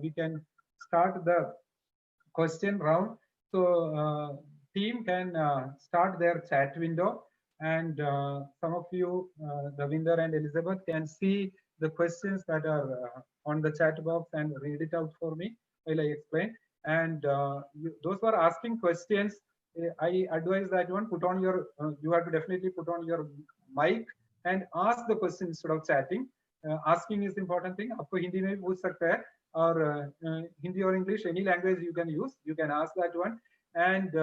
we can start the question round. So team can start their chat window, and some of you, Davinder and Elizabeth, can see the questions that are on the chat box and read it out for me while I explain. And those who are asking questions, I advise that one put on your, you have to definitely put on your mic and ask the question instead of chatting. Asking is important thing. आपको हिंदी में भी पूछ सकते हैं, or Hindi or English, any language you can use. You can ask that one and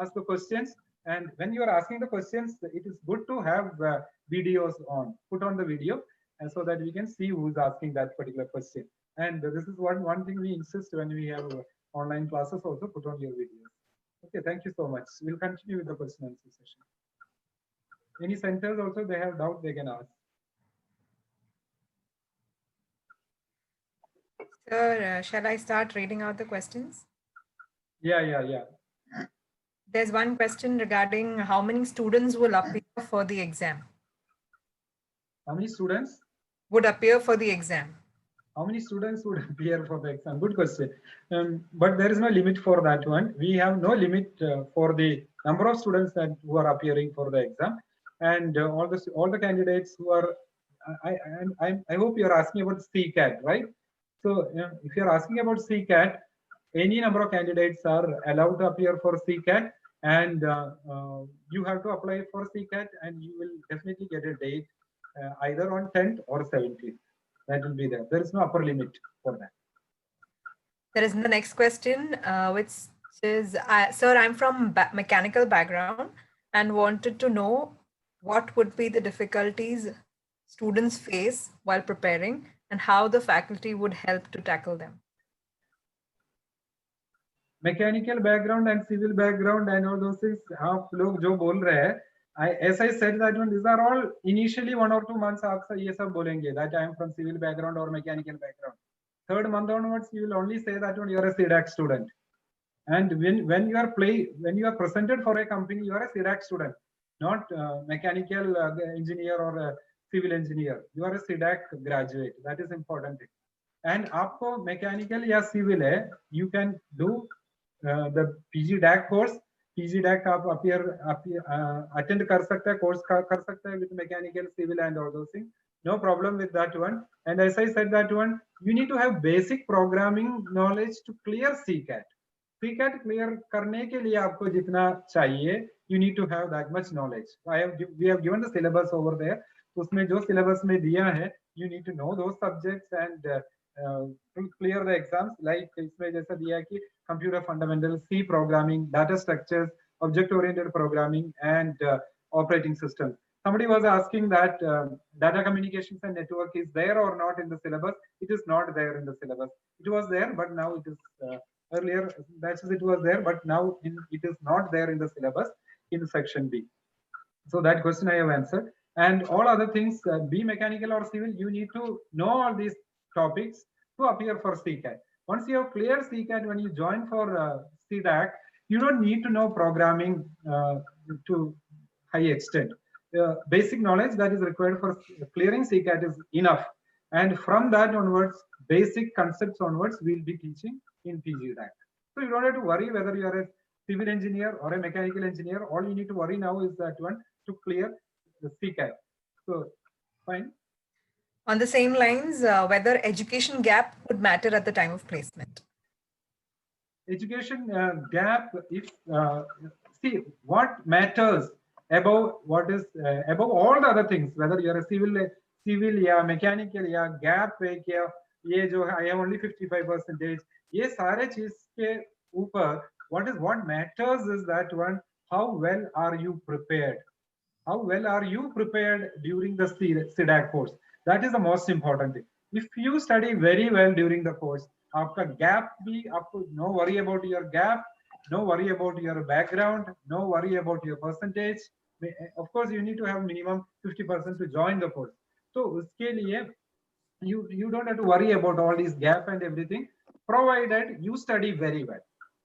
ask the questions. And when you are asking the questions, it is good to have videos on. Put on the video, and so that we can see who is asking that particular question. And this is one thing we insist when we have online classes. Also, put on your videos. Okay, thank you so much. We'll continue with the question and answer session. Any centers also they have doubt, they can ask. Sir, shall I start reading out the questions? Yeah. There's one question regarding how many students will appear for the exam. How many students would appear for the exam? How many students would appear for the exam? Good question. But there is no limit for that one. We have no limit for the number of students that who are appearing for the exam, and all the candidates who are. I hope you are asking about CCAT, right? So if you are asking about CCAT, any number of candidates are allowed to appear for CCAT, and you have to apply for CCAT, and you will definitely get a date either on 10th or 17th. That will be there. There is no upper limit for that. There is the next question, which is, sir, I'm from mechanical background and wanted to know what would be the difficulties students face while preparing and how the faculty would help to tackle them. Mechanical background and civil background and all those things, आप लोग जो बोल रहे हैं, as I said that one, these are all initially 1 or 2 months आप ये सब बोलेंगे that I am from civil background or mechanical background. 3rd month onwards, you will only say that one you are a CDAC student. And when you are presented for a company, you are a CDAC student, not mechanical engineer or a civil engineer. You are a CDAC graduate. That is important thing. And आपको mechanical या civil है, you can do the PG DAC course. PG DAC आप attend कर सकते हैं, course कर सकते हैं with mechanical, civil and all those things. No problem with that one. And as I said that one, you need to have basic programming knowledge to clear CCAT. CCAT clear करने के लिए आपको जितना चाहिए, you need to have that much knowledge. We have given the syllabus over there. उसमें जो syllabus में दिया है, you need to know those subjects and clear the exams. Like इसमें जैसा दिया कि computer fundamentals, C programming, data structures, object-oriented programming, and operating systems. Somebody was asking that data communications and network is there or not in the syllabus. It is not there in the syllabus. It was there, but now it is earlier batches it was there, but now it is not there in the syllabus in section B. So that question I have answered. And all other things, be mechanical or civil, you need to know all these topics to appear for CCAT. Once you have cleared CCAT, when you join for CDAC, you don't need to know programming to high extent. Basic knowledge that is required for clearing CCAT is enough. And from that onwards, basic concepts onwards, we'll be teaching in PGDAC. So you don't have to worry whether you are a civil engineer or a mechanical engineer. All you need to worry now is that one to clear the CCAT. So, fine. On the same lines, whether education gap would matter at the time of placement. Education gap, if see what matters above what is above all the other things, whether you are a civil या mechanical या gap है क्या, ये जो I have only 55%, ये सारे चीज के ऊपर what matters is that one, how well are you prepared? How well are you prepared during the CDAC course? That is the most important thing. If you study very well during the course, आपका gap भी, आपको no worry about your gap, no worry about your background, no worry about your percentage. Of course, you need to have minimum 50% to join the course. So उसके लिए you don't have to worry about all these gap and everything, provided you study very well.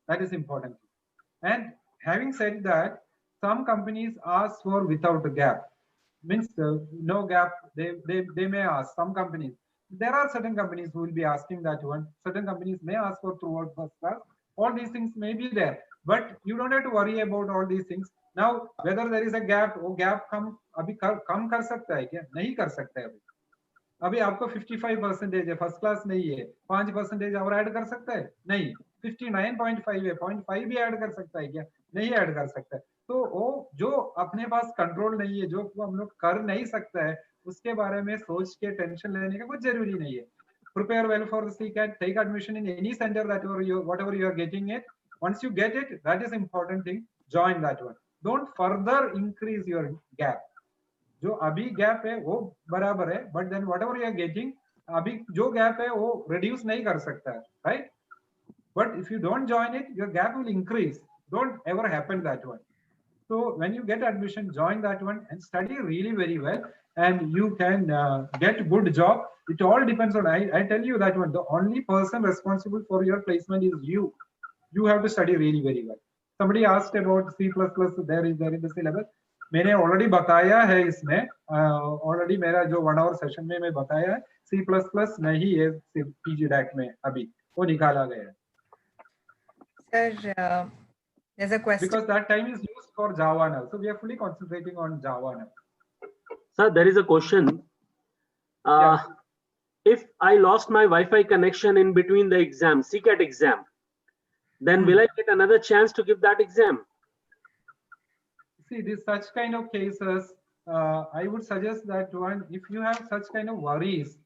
That is important. And having said that, some companies ask for without a gap, means no gap. They may ask, some companies. There are certain companies who will be asking that one. Certain companies may ask for throughout first class. All these things may be there, but you don't have to worry about all these things. Now, whether there is a gap, वो gap कम कर सकता है क्या? नहीं कर सकता है अभी. अभी आपको 55% है, फर्स्ट क्लास नहीं है, 5% और ऐड कर सकता है? नहीं. 59.5 है, 0.5 भी ऐड कर सकता है क्या? नहीं ऐड कर सकता है. तो वो जो अपने पास कंट्रोल नहीं है, जो हम लोग कर नहीं सकता है, उसके बारे में सोच के टेंशन लेने का कुछ जरूरी नहीं है. Prepare well for the CCAT, take admission in any center that whatever you are getting it. Once you get it, that is important thing. Join that one. Don't further increase your gap. जो अभी gap है वो बराबर है, but then whatever you are getting, अभी जो gap है वो रिड्यूस नहीं कर सकता है, right? But if you don't join it, your gap will increase. Don't ever happen that one. So when you get admission, join that one and study really very well, and you can get good job. It all depends on, I tell you that one, the only person responsible for your placement is you. You have to study really very well. Somebody asked about C++, there in the syllabus. मैंने already बताया है इसमें, already मेरा जो 1 our session में मैं बताया है, C++ नहीं है पीजी डैक में, अभी वो निकाला गया है. Sir, there's a question. Because that time is used for Java now, so we are fully concentrating on Java now. Sir, there is a question. Yeah. If I lost my Wi-Fi connection in between the exam, CCAT exam, then will I get another chance to give that exam? See, this such kind of cases, I would suggest that one, if you have such kind of worries,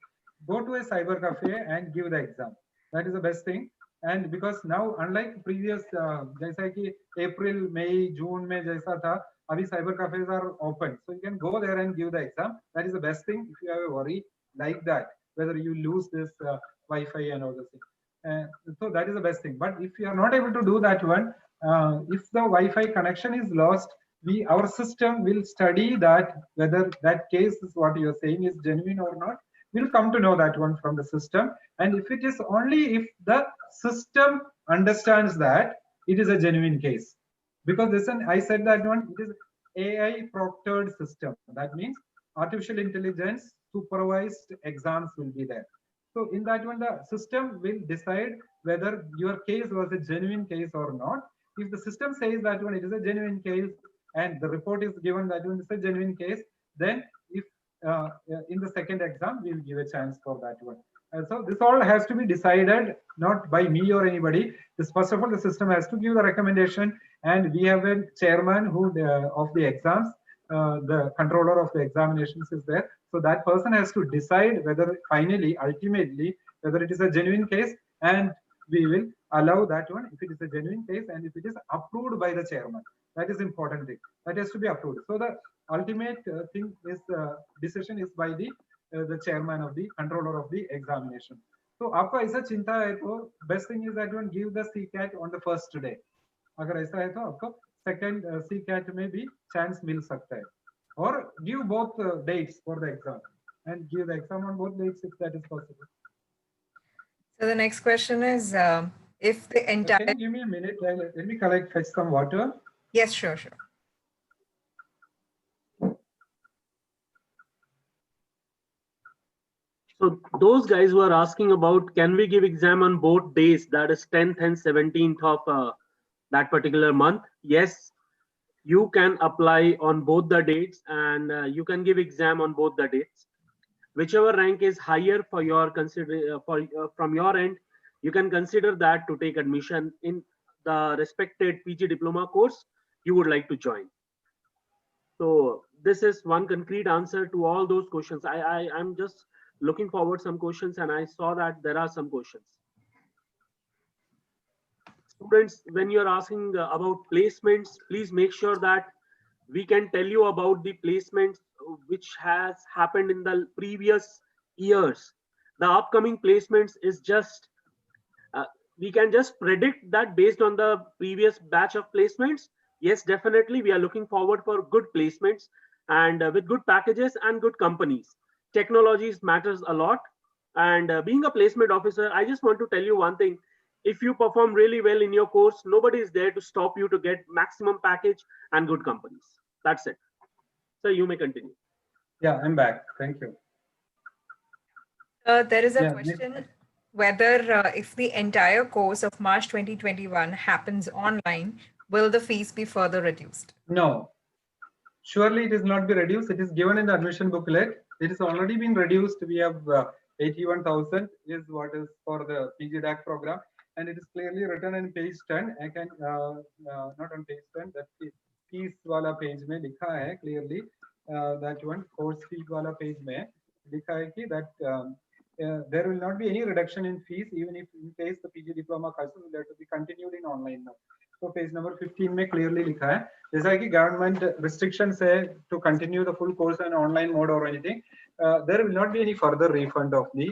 go to a cyber cafe and give the exam. That is the best thing. And because now, unlike previous, जैसा कि April, May, June में जैसा था, अभी cyber cafes are open, so you can go there and give the exam. That is the best thing. If you have a worry like that, whether you lose this Wi-Fi and all those things, so that is the best thing. But if you are not able to do that one, if the Wi-Fi connection is lost, our system will study that whether that case is what you are saying is genuine or not. We'll come to know that one from the system, and if it is only if the system understands that it is a genuine case, because listen, I said that one, it is AI proctored system. That means artificial intelligence supervised exams will be there. So in that one, the system will decide whether your case was a genuine case or not. If the system says that one, it is a genuine case, and the report is given that one is a genuine case, then if in the second exam, we'll give a chance for that one. So this all has to be decided not by me or anybody. This, first of all, the system has to give the recommendation, and we have a chairman who of the exams, the controller of the examinations is there. So that person has to decide whether finally, ultimately, whether it is a genuine case, and we will allow that one if it is a genuine case and if it is approved by the chairman. That is important thing. That has to be approved. So the ultimate thing is decision is by the chairman of the controller of the examination. So आपको ऐसा चिंता है तो best thing is that one give the CCAT on the first day. अगर ऐसा है तो आपको second CCAT में भी chance मिल सकता है. Or give both dates for the exam and give the exam on both dates if that is possible. So the next question is, if the entire... Can you give me a minute? Let me fetch some water. Yes, sure. So those guys who are asking about, can we give exam on both days, that is 10th and 17th of that particular month? Yes, you can apply on both the dates, and you can give exam on both the dates. Whichever rank is higher for your from your end, you can consider that to take admission in the respected PG diploma course you would like to join. So this is one concrete answer to all those questions. I'm just looking forward some questions, and I saw that there are some questions. Students, when you're asking about placements, please make sure that we can tell you about the placements which has happened in the previous years. The upcoming placements is just, we can just predict that based on the previous batch of placements. Yes, definitely, we are looking forward for good placements and with good packages and good companies. Technologies matters a lot. And being a placement officer, I just want to tell you one thing. If you perform really well in your course, nobody is there to stop you to get maximum package and good companies. That's it. So you may continue. Yeah, I'm back. Thank you. There is a Yeah, question whether if the entire course of March 2021 happens online, will the fees be further reduced? no, surely it is not be reduced. It is given in the admission booklet. It is already been reduced. We have 81,000 is what is for the PG DAC program, and it is clearly written in page 10. I can not on page 10. That fees wala page में लिखा है clearly. That one course fee wala page में लिखा है कि that there will not be any reduction in fees even if in case the PG diploma courses will have to be continued in online mode. So page number 15 में clearly लिखा है जैसा कि government restrictions है to continue the full course in online mode or anything, there will not be any further refund of the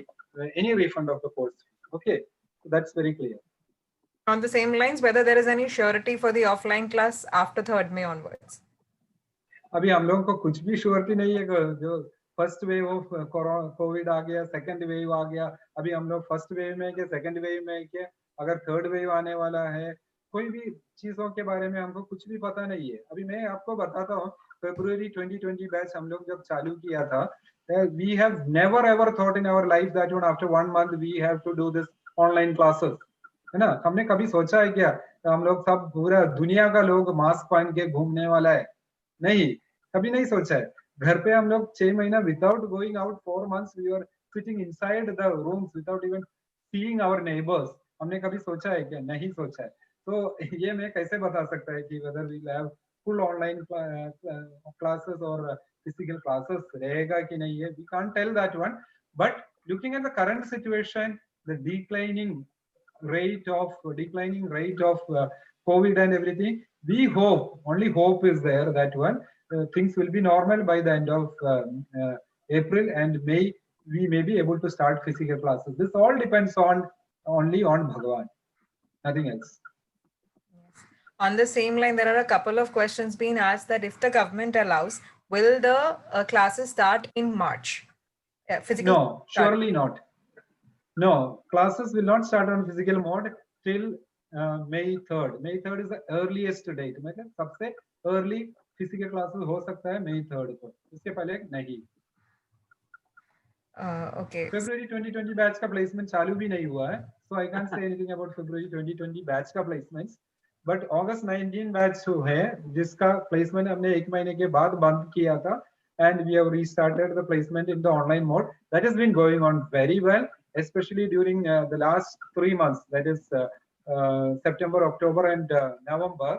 any refund of the course. Okay, so that's very clear. On the same lines, whether there is any surety for the offline class after 3rd May onwards? अभी हम लोगों को कुछ भी surety नहीं है जो first wave of Covid आ गया, सेकंड वेव आ गया, अभी हम लोग फर्स्ट वेव में के सेकंड वेव में के अगर थर्ड वेव आने वाला है, कोई भी चीजों के बारे में हमको कुछ भी पता नहीं है. अभी मैं आपको बताता हूँ February 2020 बैच हम लोग जब चालू किया था, we have never ever thought in our life that after 1 month we have to do this online classes, है ना. हमने कभी सोचा है क्या हम लोग सब पूरा दुनिया का लोग मास्क पहन के घूमने वाला है? नहीं, कभी नहीं सोचा है. घर पे हम लोग 6 महीना without going out 4 months we are sitting inside the rooms without even seeing our neighbours. हमने कभी सोचा है क्या? नहीं सोचा है. तो ये मैं कैसे बता सकता है कि whether we have full online classes और फिजिकल क्लासेस रहेगा कि नहीं है. We can't tell that one, but looking at the current situation, the declining rate of COVID and everything, we hope, only hope is there that one things will be normal by the end of April and May. We may be able to start physical classes. This all depends on only on Bhagavan, nothing else. On the same line, there are a couple of questions being asked that if the government allows, will the classes start in March? Physical No, surely not. No, classes will not start on physical mode till May 3rd. May 3rd is the earliest date. मतलब सबसे early physical classes हो सकता है May 3rd को. उसके पहले नहीं. Okay. February 2020 batch का placement चालू भी नहीं हुआ है. So I can't say anything about February 2020 batch का placements. But August 19 बैच जो है जिसका placement हमने 1 महीने के बाद बंद किया था, and we have restarted the placement in the online mode. That has been going on very well, especially during the last 3 months, that is September, October and November.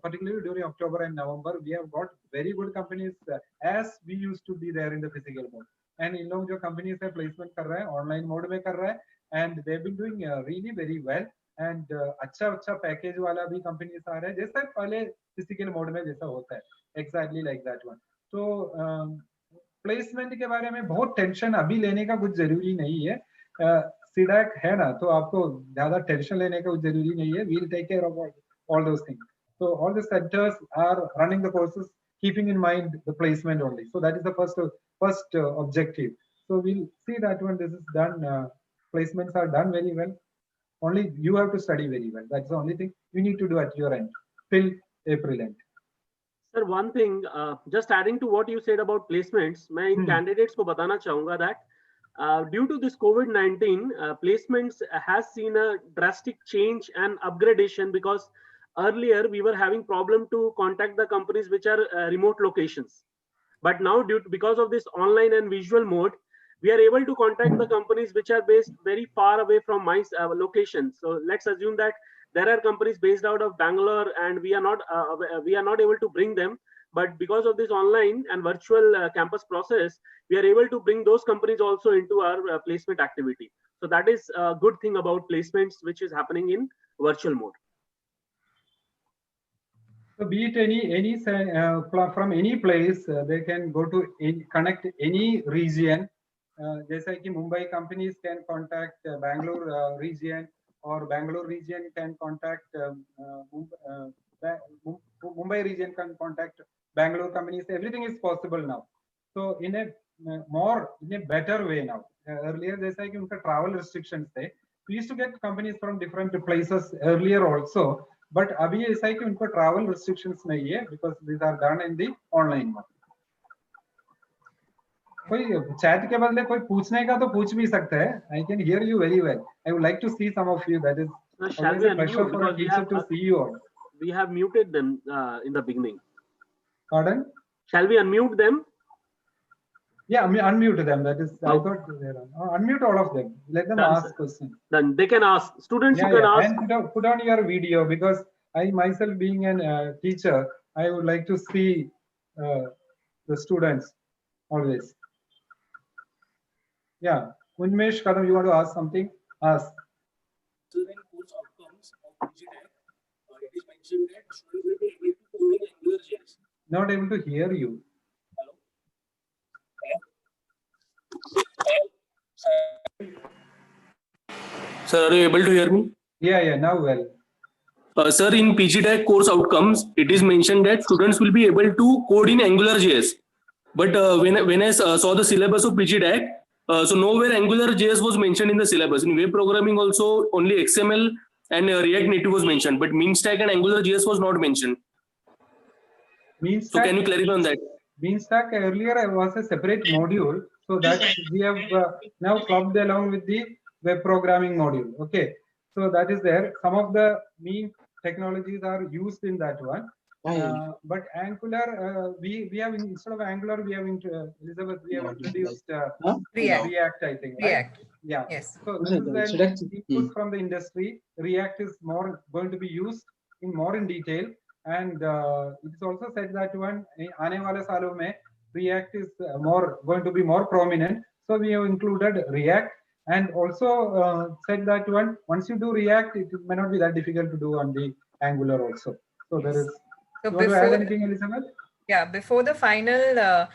Particularly during October and November, we have got very good companies as we used to be there in the physical mode. And इन लोग जो companies है placement कर रहे हैं, online mode में कर रहे हैं, and they've been doing really very well. And अच्छा package वाला भी companies आ रहे हैं, जैसा पहले physical mode में जैसा होता है, exactly like that one. तो प्लेसमेंट के बारे में बहुत टेंशन अभी लेने का कुछ जरूरी नहीं है. सीडैक है ना, तो आपको ज्यादा टेंशन लेने का कुछ जरूरी नहीं है. We'll take care of all those things. So all the centers are running the courses keeping in mind the placement only. So that is the first objective. So we'll see that when this is done, placements are done very well. Only you have to study very well. That's the only thing you need to do at your end till April end. Sir, one thing, just adding to what you said about placements, मैं इन candidates को बताना चाहूँगा that due to this COVID-19, placements has seen a drastic change and upgradation, because earlier we were having problem to contact the companies which are remote locations. But now because of this online and visual mode, we are able to contact the companies which are based very far away from my location. So let's assume that there are companies based out of Bangalore and we are not able to bring them. But because of this online and virtual campus process, we are able to bring those companies also into our placement activity. So that is a good thing about placements which is happening in virtual mode. So be it any from any place, they can go to connect any region. जैसा कि Mumbai companies can contact Bangalore region, or Bangalore region can contact Mumbai region can contact Bangalore companies. Everything is possible now. So in a better way now. Earlier जैसा कि उनका travel restrictions थे, we used to get companies from different places earlier also. But अभी ऐसा है कि उनको travel restrictions नहीं है, because these are done in the online mode. कोई chat के बदले कोई पूछने का तो पूछ भी सकता है. I can hear you very well. I would like to see some of you. That is Shall always we a pleasure unmute, for a because teacher to see you all. we have muted them in the beginning. Pardon? Shall we unmute them? Yeah, unmute them. That is, I Oh. thought they are on. Unmute all of them. Let them Done, ask sir. questions. Then they can ask. Students Yeah, who can yeah. ask. And put on your video, because I myself being a teacher, I would like to see the students always. Yeah. Unmesh Kadam, you want to ask something? Ask. So in course outcomes of PGDAC, it is mentioned that students will be able to code in AngularJS. Not able to hear you. Sir, are you able to hear me? Yeah, yeah. Now well. Sir, in PGDAC course outcomes, it is mentioned that students will be able to code in AngularJS. But when I saw the syllabus of PGDAC, so nowhere AngularJS was mentioned in the syllabus. In web programming also only XML and React Native was mentioned, but MeanStack and AngularJS was not mentioned. MeanStack, So can you clarify on that? MeanStack earlier was a separate module, so that we have now clubbed along with the web programming module. Okay, so that is there. Some of the mean technologies are used in that one. But Angular, we have instead of Angular, we have Elizabeth, we have introduced React, I think. Right? React. Yeah. Yes. So this is the input from the industry. React is more going to be used in more in detail, and it's also said that one aane wale saalon mein React is more going to be more prominent. So we have included React, and also said that one once you do React, it may not be that difficult to do on the Angular also. So there is. So You want to add anything, Elizabeth? Yeah, before the final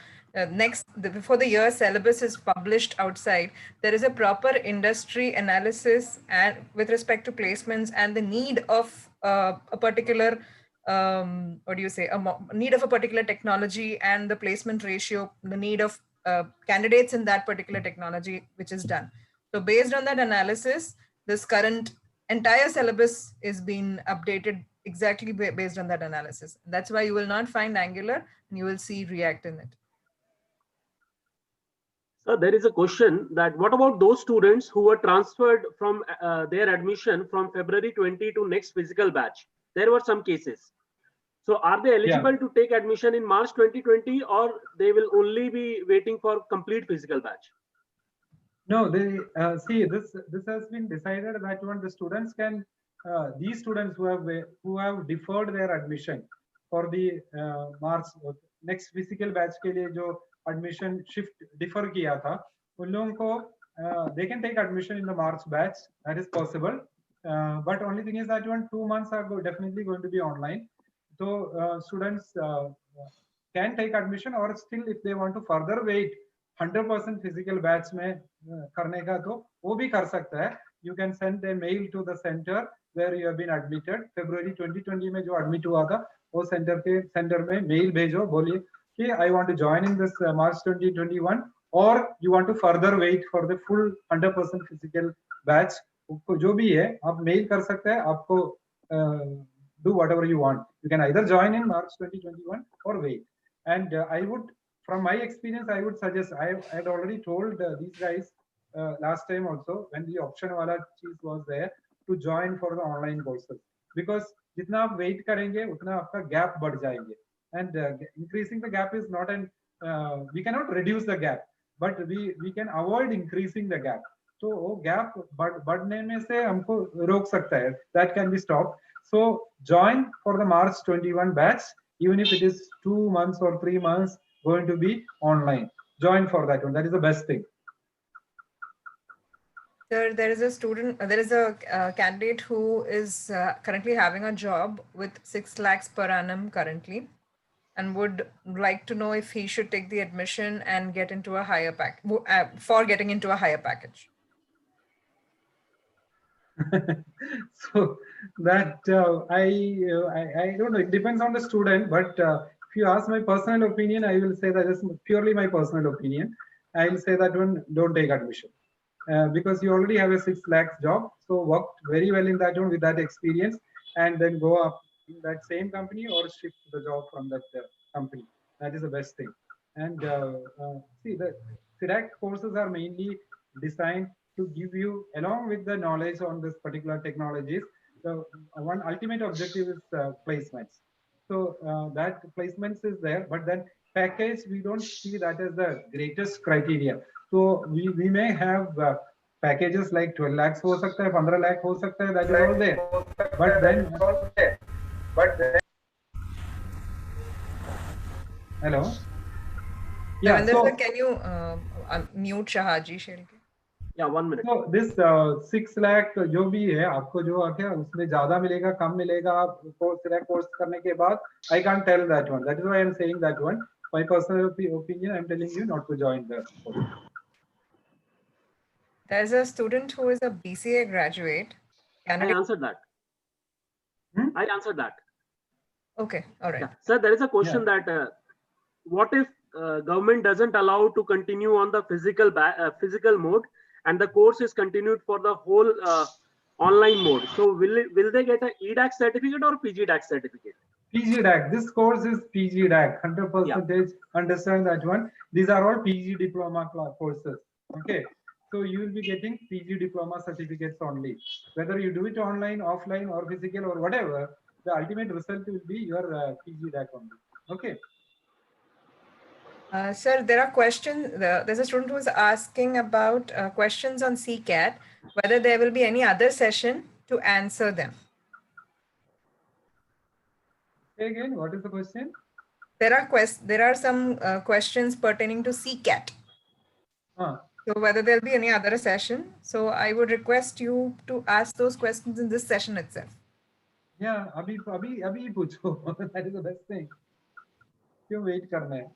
before the year syllabus is published outside, there is a proper industry analysis and with respect to placements and the need of a particular what do you say, need of a particular technology and the placement ratio, the need of candidates in that particular technology, which is done. So based on that analysis, this current entire syllabus is being updated exactly based on that analysis. That's why you will not find Angular and you will see React in it. So there is a question that what about those students who were transferred from their admission from February 20 to next physical batch? There were some cases. So are they eligible to take admission in March 2020, or they will only be waiting for complete physical batch? No, they see this has been decided that when the students can these students who have deferred their admission for the March next physical batch के लिए जो admission shift defer किया था उन लोगों को they can take admission in the March batch. That is possible, but only thing is that 2 months are definitely going to be online. So students can take admission, or still if they want to further wait 100% physical batch में करने का तो वो भी कर सकता है. You can send a mail to the center where you have been admitted. February 2020 में जो admit हुआ था वो center में mail भेजो, बोलिए कि I want to join in this March 2021, or you want to further wait for the full 100% physical batch. जो भी है आप mail कर सकते हैं, आपको do whatever you want. You can either join in March 2021 or wait. And I would, from my experience, I would suggest, I had already told these guys last time also when the option wala cheese was there to join for the online courses, because jitna aap wait karenge utna aapka gap बढ़ जाएंगे, and increasing the gap is not an we cannot reduce the gap, but we can avoid increasing the gap. तो वो gap बढ़ने में से हमको रोक सकता है, that can be stopped. So join for the March 21 batch, even if it is 2 months or 3 months going to be online. Join for that one. That is the best thing. Sir, there is a student, there is a candidate who is currently having a job with 6 lakhs per annum currently, and would like to know if he should take the admission and get into a higher for getting into a higher package. So that I don't know. It depends on the student, but if you ask my personal opinion, I will say that is purely my personal opinion. I will say that one, don't take admission. Because you already have a 6 lakhs job, so work very well in that one with that experience, and then go up in that same company or shift the job from that company. That is the best thing. And see that CIDAC courses are mainly designed to give you, along with the knowledge on this particular technologies, the one ultimate objective is placements. So that placements is there, but then package, we don't see that as the greatest criteria. So we may have packages like 12 lakhs ho sakta hai, 15 lakh ho sakta hai, that is all there. But then hello. Yeah, Ravindra so sir, can you mute Shahaji Shelke? Yeah, 1 minute. तो this 6 lakh जो भी है आपको जो आके उसमें ज्यादा मिलेगा कम मिलेगा कोर्स करने के बाद I can't tell that one, that is why I am saying that one, my personal opinion, I am telling you not to join the course. There's a student who is a BCA graduate. I answered that. I answered that. Okay, all right. Yeah. Sir, there is a question that what if government doesn't allow to continue on the physical mode and the course is continued for the whole online mode? So will they get a EDAC certificate or PGDAC certificate? PGDAC. This course is PGDAC. 100% understand that one. These are all PG diploma courses. Okay. So you will be getting PG diploma certificates only. Whether you do it online, offline, or physical, or whatever, the ultimate result will be your PGDAC only. Okay. Sir, there are questions. There's a student who is asking about questions on CCAT, whether there will be any other session to answer them. Say again, what is the question? There are some questions pertaining to CCAT. So whether there'll be any other session. So I would request you to ask those questions in this session itself. Yeah, abhi पूछो. That is the best thing. क्यों wait करना है?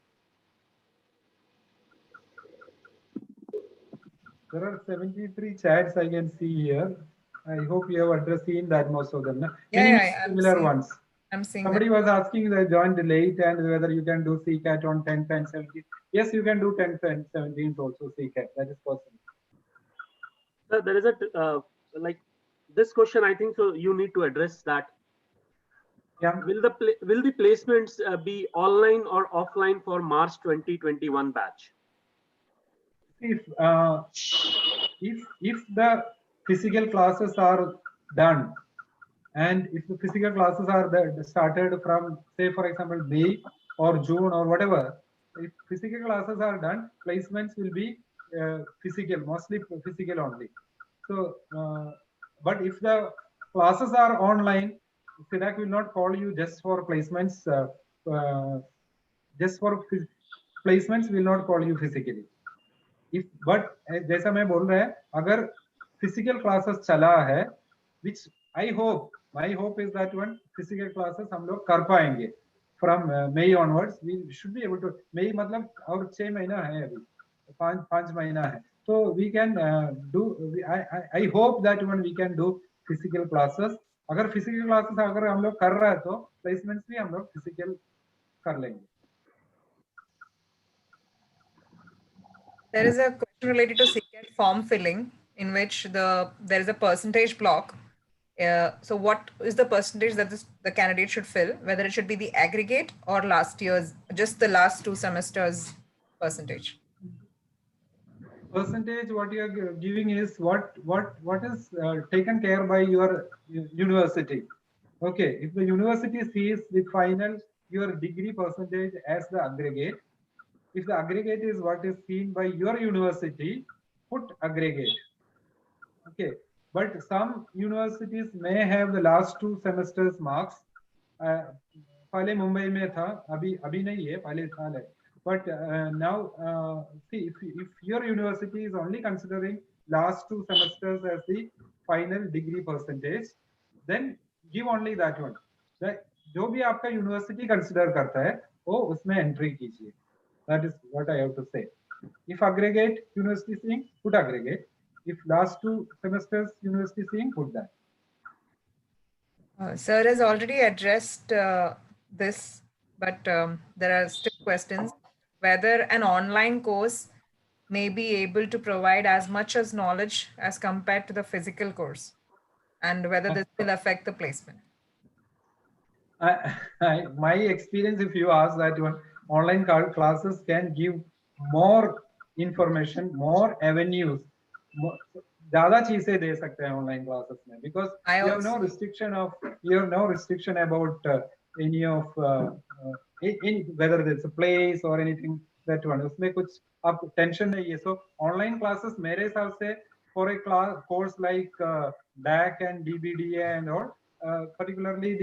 There are 73 chats I can see here. I hope you have seen that most of them. Yeah, similar ones. I'm seeing Somebody was asking they joined late and whether you can do CCAT on 10th and 17th. Yes, you can do 10th and 17th also CCAT. That is possible. Sir, there is a like this question. I think so. You need to address that. Yeah. Will the placements be online or offline for March 2021 batch? If the physical classes are done, and if the physical classes are started from, say for example, May or June or whatever, if physical classes are done, placements will be physical, mostly physical only. So, but if the classes are online, CIDAC will not call you just for placements. Just for placements will not call you physically. If but जैसा मैं बोल रहा है, अगर physical classes चला है, which I hope, my hope is that one physical classes हम लोग कर पाएंगे from May onwards. We should be able to. May मतलब और 6 महीना है अभी, 5 महीना है. So we can do. I hope that one we can do physical classes. अगर physical classes अगर हम लोग कर रहा है तो placements भी हम लोग physical कर लेंगे. There is a question related to CCAT form filling in which there is a percentage block. So what is the percentage that the candidate should fill, whether it should be the aggregate or last year's, just the last 2 semesters percentage? Percentage what you are giving is what is taken care by your university. Okay, if the university sees the final your degree percentage as the aggregate, if the aggregate is what is seen by your university, put aggregate. Okay, but some universities may have the last 2 semesters marks. पहले मुंबई में था, अभी नहीं है, पहले साल है. But now, see, if your university is only considering last 2 semesters as the final degree percentage, then give only that one. जो भी आपका university consider करता है, वो उसमें entry कीजिए. That is what I have to say. If aggregate university seeing, put aggregate. If last 2 semesters university seeing, put that. Sir has already addressed this, but there are still questions. Whether an online course may be able to provide as much as knowledge as compared to the physical course, and whether this will affect the placement. My experience, if you ask that one, online classes can give more information, more avenues, ज़्यादा चीजें दे सकते हैं online classes में, because I you have no also- restriction about any of in whether it's a place or anything that one. उसमें कुछ आपको tension नहीं है. So online classes मेरे हिसाब से for a course like DAC and DBDA and all, particularly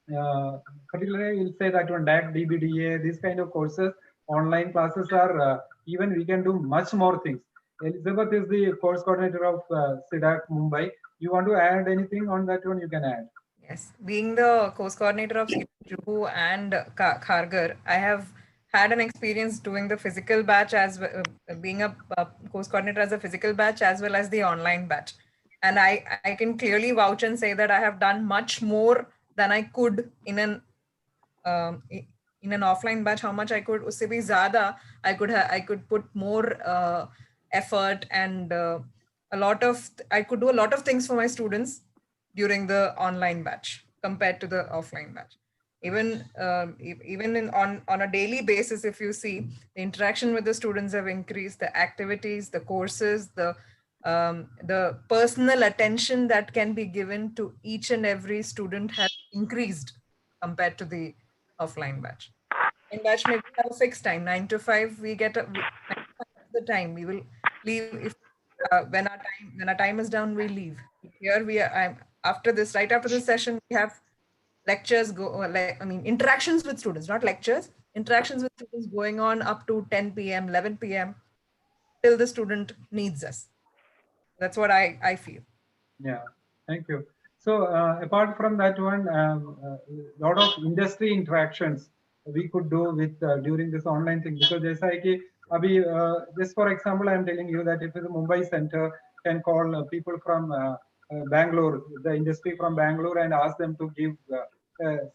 you'll say that one DAC, DBDA, these kind of courses, online classes are even we can do much more things. Elizabeth is the course coordinator of SIDAC Mumbai. You want to add anything on that one? You can add. Yes, being the course coordinator of Juhu and Kharghar, I have had an experience doing the physical batch as well, being a course coordinator as a physical batch as well as the online batch. And I can clearly vouch and say that I have done much more than I could in an offline batch. How much I could, usse bhi zyada, I could put more effort and I could do a lot of things for my students during the online batch compared to the offline batch. Even on a daily basis, if you see, the interaction with the students have increased, the activities, the courses, the personal attention that can be given to each and every student has increased compared to the offline batch. In batch, maybe we have a fixed time, 9 to 5. We get the time. We will leave if when our time is done, we leave. Here we are. Right after this session, we have lectures interactions with students, not lectures, interactions with students going on up to 10 p.m., 11 p.m. till the student needs us. That's what I feel. Yeah, thank you. So apart from that one, lot of industry interactions we could do with during this online thing, because jaisa hai ki abhi just for example, I am telling you that if the Mumbai center can call people from Bangalore, the industry from Bangalore, and ask them to give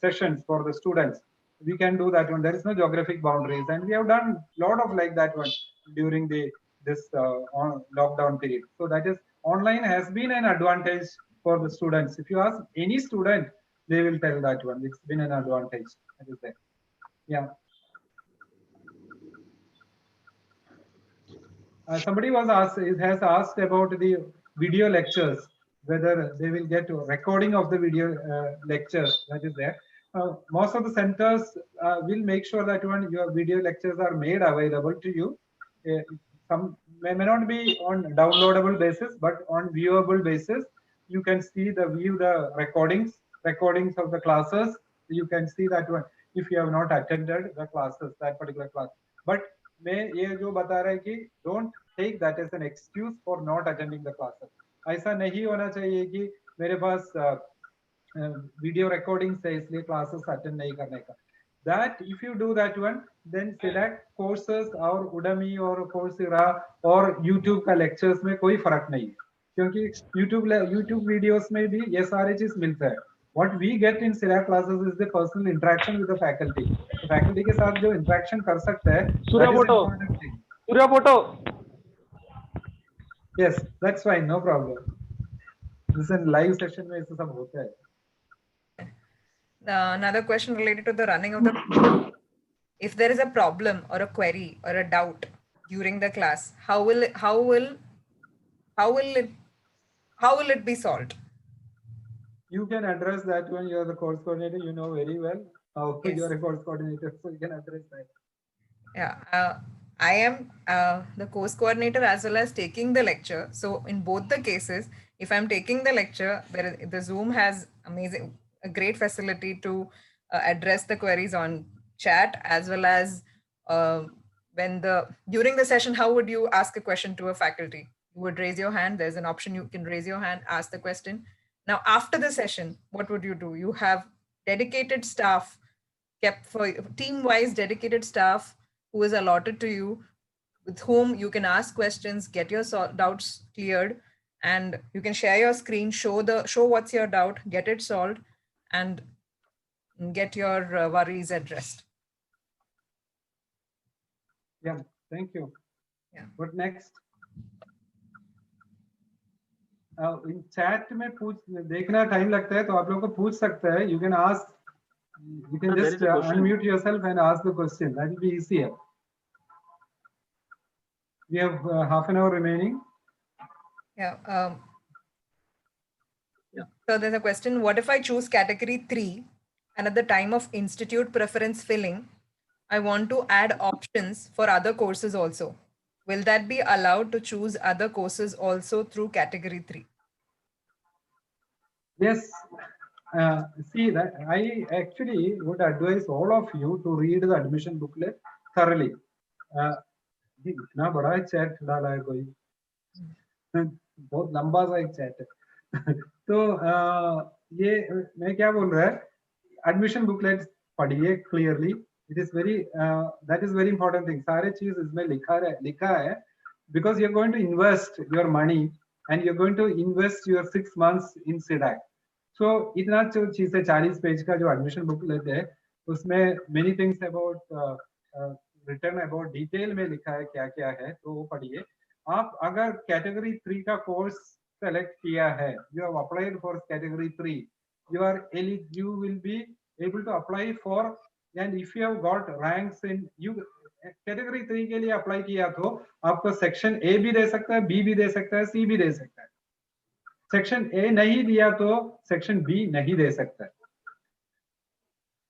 sessions for the students, we can do that one. There is no geographic boundaries, and we have done a lot of like that one during this lockdown period. So that is, online has been an advantage for the students. If you ask any student, they will tell that one. It's been an advantage. That is there. Yeah. Somebody has asked about the video lectures, whether they will get a recording of the video lectures. That is there. Most of the centers will make sure that when your video lectures are made available to you. Some may not be on downloadable basis, but on viewable basis, you can see the recordings of the classes. You can see that one if you have not attended the classes, that particular class. But मैं ये जो बता रहा है कि don't take that as an excuse for not attending the classes. ऐसा नहीं होना चाहिए कि मेरे पास video recordings है इसलिए classes attend नहीं करने का. That if you do that one, then select courses और Udemy और Coursera और YouTube का lectures में कोई फर्क नहीं है, क्योंकि YouTube videos में भी ये सारे चीज मिलता है. What we get in Select classes is the personal interaction with the faculty. तो faculty के साथ जो interaction कर सकता है, that is important thing. Surya Photo. Yes, that's fine, no problem. This is a live session में ये सब होता है. Another question related to the running of the if there is a problem or a query or a doubt during the class, how will it be solved? You can address that when you are the course coordinator. You know very well how Yes. you are a course coordinator, so you can address that. Yeah, I am the course coordinator as well as taking the lecture. So in both the cases, if I'm taking the lecture, the Zoom has a great facility to address the queries on chat, as well as during the session, how would you ask a question to a faculty? You would raise your hand. There's an option, you can raise your hand, ask the question. Now, after the session, what would you do? You have dedicated staff kept for team-wise, dedicated staff who is allotted to you, with whom you can ask questions, get your doubts cleared, and you can share your screen, show what's your doubt, get it solved, and get your worries addressed. Yeah, thank you. Yeah. What next? In chat में देखना time लगता है, तो आप लोगों को पूछ सकते हैं. You can ask. You can just unmute yourself and ask the question. That will be easier. We have half an hour remaining. Yeah. Yeah. So there's a question. What if I choose category 3 and at the time of institute preference filling, I want to add options for other courses also? Will that be allowed to choose other courses also through category 3? Yes. See that I actually would advise all of you to read the admission booklet thoroughly. इतना बड़ा chat डाला है कोई बहुत लंबा सा एक chat है तो ये मैं क्या बोल रहा है एडमिशन बुकलेट पढ़िए clearly it is very that is very important thing सारे चीज इसमें लिखा है because you're going to invest your money and you're going to invest your 6 months in CDAC. So इतना जो चीज है 40 पेज का जो एडमिशन बुकलेट है उसमें many things about return about detail में लिखा है क्या क्या है तो वो पढ़िए आप अगर कैटेगरी 3 का कोर्स सेलेक्ट किया है you have applied for category 3 you will be able to apply for and if you have got ranks in you category 3 के लिए अप्लाई किया तो आपको सेक्शन ए भी दे सकता है बी भी दे सकता है सी भी दे सकता है सेक्शन ए नहीं दिया तो सेक्शन बी नहीं दे सकता है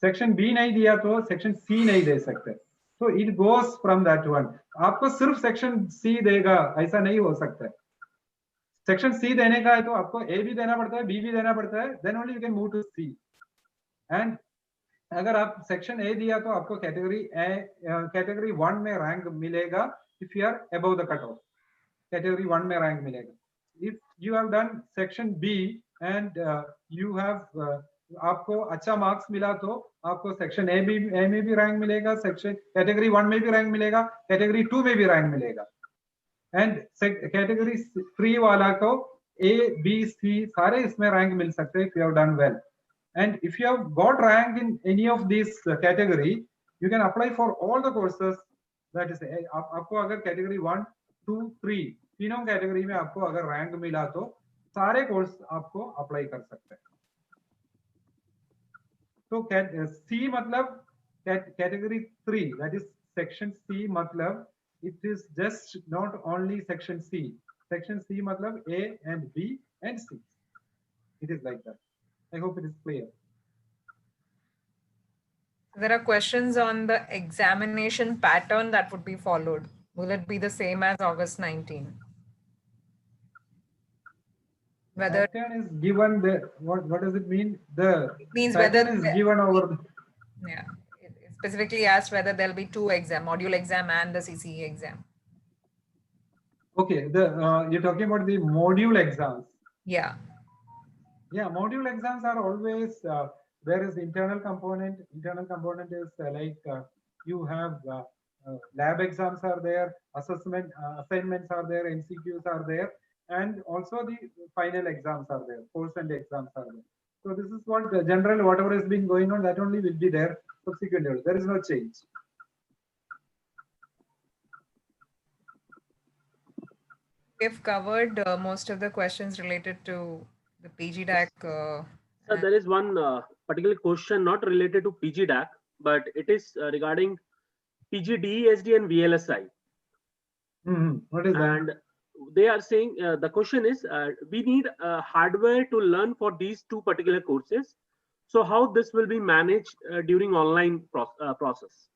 सेक्शन बी नहीं दिया तो सेक्शन सी नहीं दे सकते तो it goes from that one आपको सिर्फ सेक्शन सी देगा ऐसा नहीं हो सकता है सेक्शन सी देने का है तो आपको ए भी देना पड़ता है बी भी देना पड़ता है then only you can move to C and अगर आप सेक्शन ए दिया तो आपको कैटेगरी 1 में रैंक मिलेगा if you are above the cut off category 1 में रैंक मिलेगा if you have done section B and you have आपको अच्छा मार्क्स मिला तो आपको सेक्शन ए में भी रैंक मिलेगा सेक्शन कैटेगरी 1 में भी रैंक मिलेगा कैटेगरी 2 में भी रैंक मिलेगा एंड कैटेगरी 3 वाला को ए बी सी सारे इसमें रैंक मिल सकते हैं if you have done well and if you have got rank in any of these category you can apply for all the courses that is आपको अगर category 1 2 3 तीनों category में आपको अगर रैंक मिला तो सारे कोर्स आपको अप्लाई कर सकते हैं तो सी मतलब category 3 that is section C मतलब it is just not only section C मतलब A and B and C it is like that. I hope it is clear. There are questions on the examination pattern that would be followed. Will it be the same as August 19? Whether pattern is given the what does it mean? The it means pattern whether is given over the, yeah, it specifically asked whether there'll be 2 exam, module exam and the CCE exam. okay, the you're talking about the module exams. Yeah. Yeah, module exams are always there is internal component. Internal component is like you have lab exams are there, assignments are there, MCQs are there, and also the final exams are there, course and exams are there. So this is what general whatever has been going on that only will be there subsequently. There is no change. We've covered most of the questions related to the PGDAC. Sir, there is one particular question not related to PGDAC, but it is regarding PGDESD and VLSI. What is that? And they are saying the question is we need hardware to learn for these 2 particular courses. So how this will be managed during online process?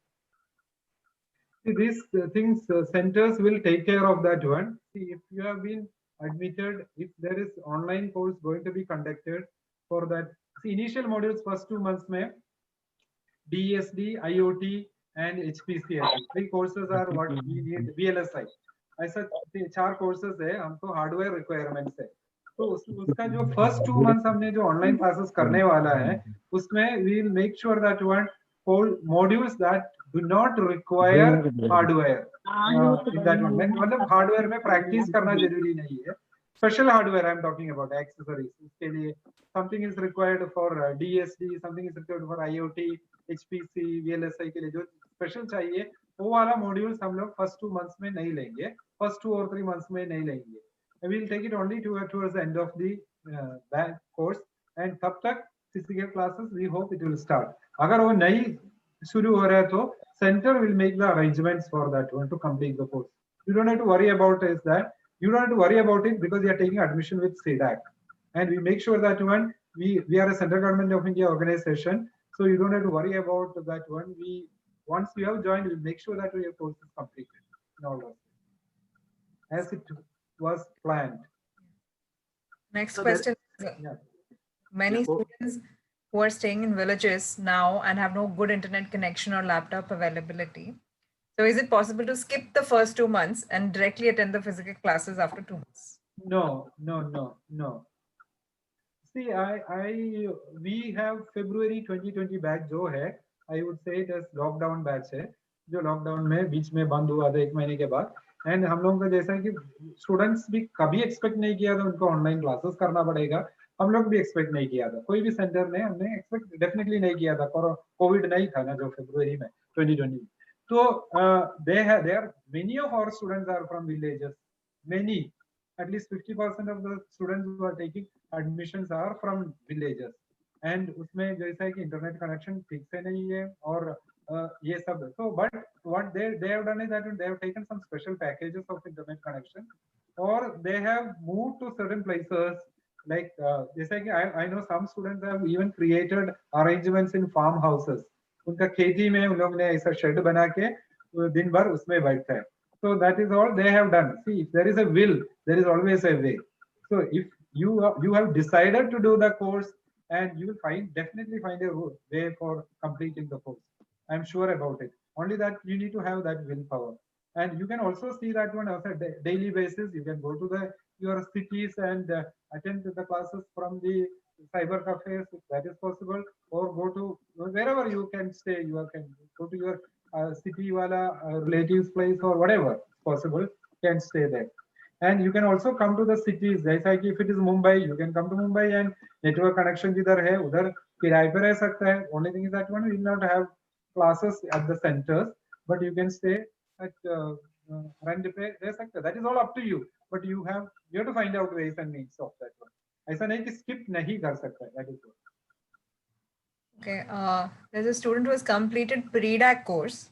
See, these things centers will take care of that one. See, if you have been admitted, if there is online course going to be conducted for that. See, initial modules first 2 months mein DSD, IoT and HPC. 3 courses are what we need. VLSI. ऐसा 4 courses है हमको hardware requirements है तो उसका जो first 2 months हमने जो online classes करने वाला है उसमें we will make sure that one modules that do not require hardware in that one मतलब हार्डवेयर में प्रैक्टिस करना जरूरी नहीं है special hardware I am talking about accessories उसके लिए something is required for DSD something is required for IoT HPC VLSI के लिए जो स्पेशल चाहिए वो वाला मॉड्यूल्स हम लोग फर्स्ट 2 मंथ्स में नहीं लेंगे फर्स्ट 2 और 3 मंथ्स में नहीं लेंगे we will take it only towards the end of the course and तब तक physical classes we hope it will start अगर वो नहीं शुरू हो रहा है तो center will make the arrangements for that one to complete the course you don't have to worry about is that you don't have to worry about it because you are taking admission with CDAC, and we make sure that one we are a Central Government of India organization, so you don't have to worry about that one. Once you have joined, we make sure that your course is completed in all those as it was planned. Next So there- question. Yeah. Many Yeah, go- students who are staying in villages now and have no good internet connection or laptop availability. So is it possible to skip the first 2 months and directly attend the physical classes after 2 months? No. See, we have February 2020 batch जो है, I would say it as lockdown batch है, जो lockdown में बीच में बंद हुआ था 1 महीने के बाद, एंड हम लोगों का जैसा है कि स्टूडेंट्स भी कभी एक्सपेक्ट नहीं किया था उनको ऑनलाइन क्लासेस करना पड़ेगा, हम लोग भी एक्सपेक्ट नहीं किया था, कोई भी सेंटर ने हमने एक्सपेक्ट डेफिनेटली नहीं किया था, कोविड नहीं था ना जो फरवरी में 2020, तो they are many of our students are from villages, many, at least 50% of the students who are taking admissions are from villages, and उसमें जैसा है कि इंटरनेट कनेक्शन ठीक से नहीं है और ये सब, so but what they have done is that they have taken some special packages of internet connection, or they have moved to certain places like जैसा कि I know some students have even created arrangements in farmhouses, उनका खेती में उन लोग ने ऐसा shade बना के दिन भर उसमें बैठते हैं, so that is all they have done. See, if there is a will, there is always a way. So if you have decided to do the course, and you will definitely find a way for completing the course. I'm sure about it. Only that you need to have that willpower, and you can also see that one on a daily basis. You can go to your cities and attend the classes from the cyber cafes if that is possible, or go to wherever you can stay. You can go to your city wala relatives place or whatever possible, can stay there. And you can also come to the cities, जैसा कि if it is Mumbai, you can come to Mumbai and network connection जिधर है उधर किराए पे रह सकता है. Only thing is that one will not have classes at the centers, but you can stay at rent पे रह सकता है. That is all up to you, but you have to find out ways and means of that one. ऐसा नहीं कि skip नहीं कर सकता है. That is all. Okay, there's a student who has completed pre-DAC course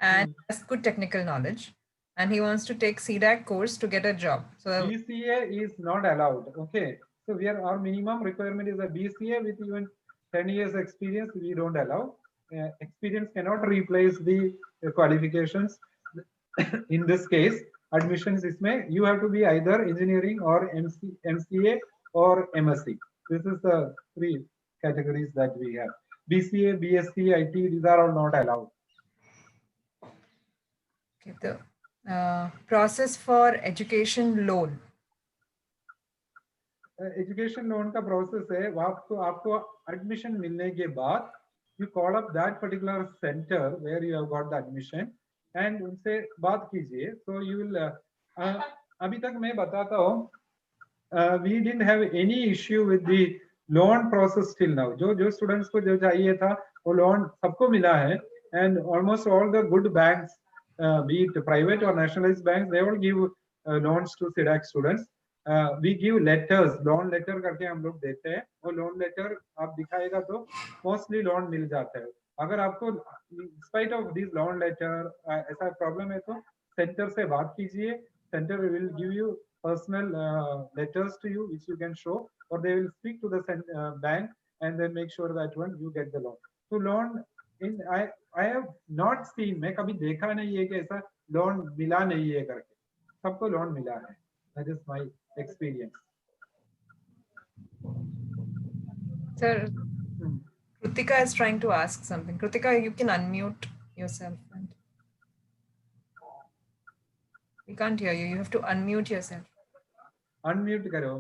and has good technical knowledge, and he wants to take CDAC course to get a job. So BCA is not allowed. Okay, so our minimum requirement is a BCA with even 10 years experience. We don't allow. Experience cannot replace the qualifications. In this case, admissions isme you have to be either engineering or MCA or MSc. This is the 3 categories that we have. BCA, BSc, IT, these are all not allowed. okay, the process for education loan. Education loan का process है, आपको admission मिलने के बाद you call up that particular center where you have got the admission and उनसे बात कीजिए. So you will अभी तक मैं बताता हूँ, we didn't have any issue with the loan process till now. जो students को जो चाहिए था वो लोन सबको मिला है, and almost all the good banks, be it private or nationalized banks, they all give loans to CDAC students. We give letters, loan letter करके हम लोग देते हैं, वो loan letter आप दिखाएगा तो mostly loan मिल जाता है. अगर आपको in spite of this loan letter ऐसा प्रॉब्लम है तो सेंटर से बात कीजिए. Center will give you personal letters to you which you can show, or they will speak to the bank and then make sure that one you get the loan. So loan in I have not seen, मैं कभी देखा नहीं है कि ऐसा loan मिला नहीं है करके, सबको loan मिला है. That is my experience. Sir, Krutika is trying to ask something. Krutika, you can unmute yourself. And we can't hear you. You have to unmute yourself. Unmute करो.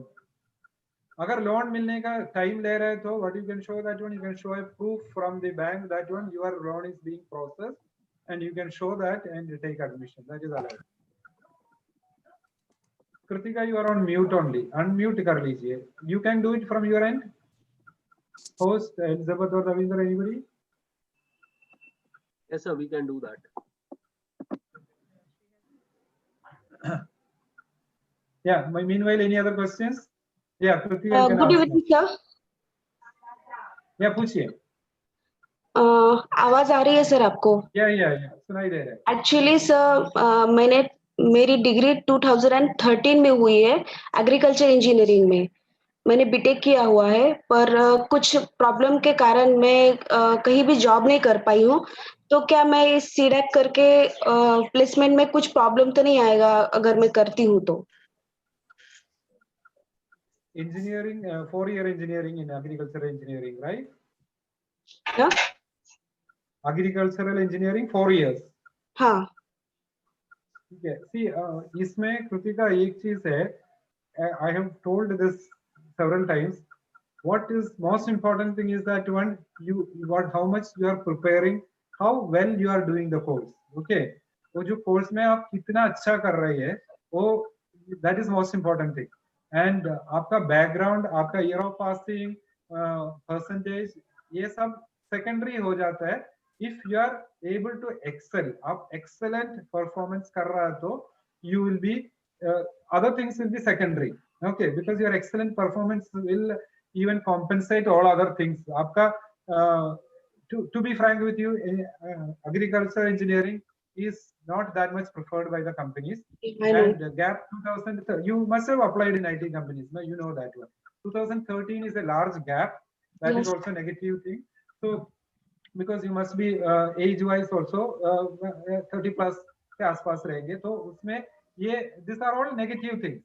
अगर लोन मिलने का टाइम ले रहे तो what you can show that one, you can show a proof from the bank that one your loan is being processed, and you can show that and you take admission. That is allowed. Kritika, you are on mute only. Unmute कर लीजिए. You can do it from your end. Host Elizabeth or Ravinder, anybody? Yes, sir, we can do that. Yeah. Meanwhile, any other questions? Yeah, Kritika, you can Good ask evening, now. sir. Yeah, पूछिए. आवाज आ रही है sir आपको? Yeah, सुनाई दे रहा है. Actually sir मैंने मेरी डिग्री 2013 में हुई है एग्रीकल्चर इंजीनियरिंग में। मैंने बीटेक किया हुआ है, पर कुछ प्रॉब्लम के कारण मैं कहीं भी जॉब नहीं कर पाई हूँ। तो क्या मैं इस सीडैक करके प्लेसमेंट में कुछ प्रॉब्लम तो नहीं आएगा अगर मैं करती हूँ तो? Engineering, 4-year engineering in agricultural engineering, right? क्या? Agricultural engineering 4 years. हाँ। ठीक है, सी इसमें कृतिका एक चीज है, I have told this several times. What is most important thing is that one, how much you are preparing, how well you are doing the course. Okay, वो जो कोर्स में आप कितना अच्छा कर रहे हैं, वो that is most important thing. And आपका बैकग्राउंड, आपका ईयर ऑफ पासिंग, परसेंटेज, ये सब सेकेंडरी हो जाता है. If you are able to excel, आप excellent performance कर रहा है तो you will be, other things will be secondary. Okay, because your excellent performance will even compensate all other things. आपका to be frank with you, agriculture engineering is not that much preferred by the companies. I know. And gap 2000, you must have applied in IT companies. No, you know that one. 2013 is a large gap. That is Yes. also a negative thing. So because you must be age wise also 30 plus के आसपास रहेंगे, तो उसमें ये this are all negative thing.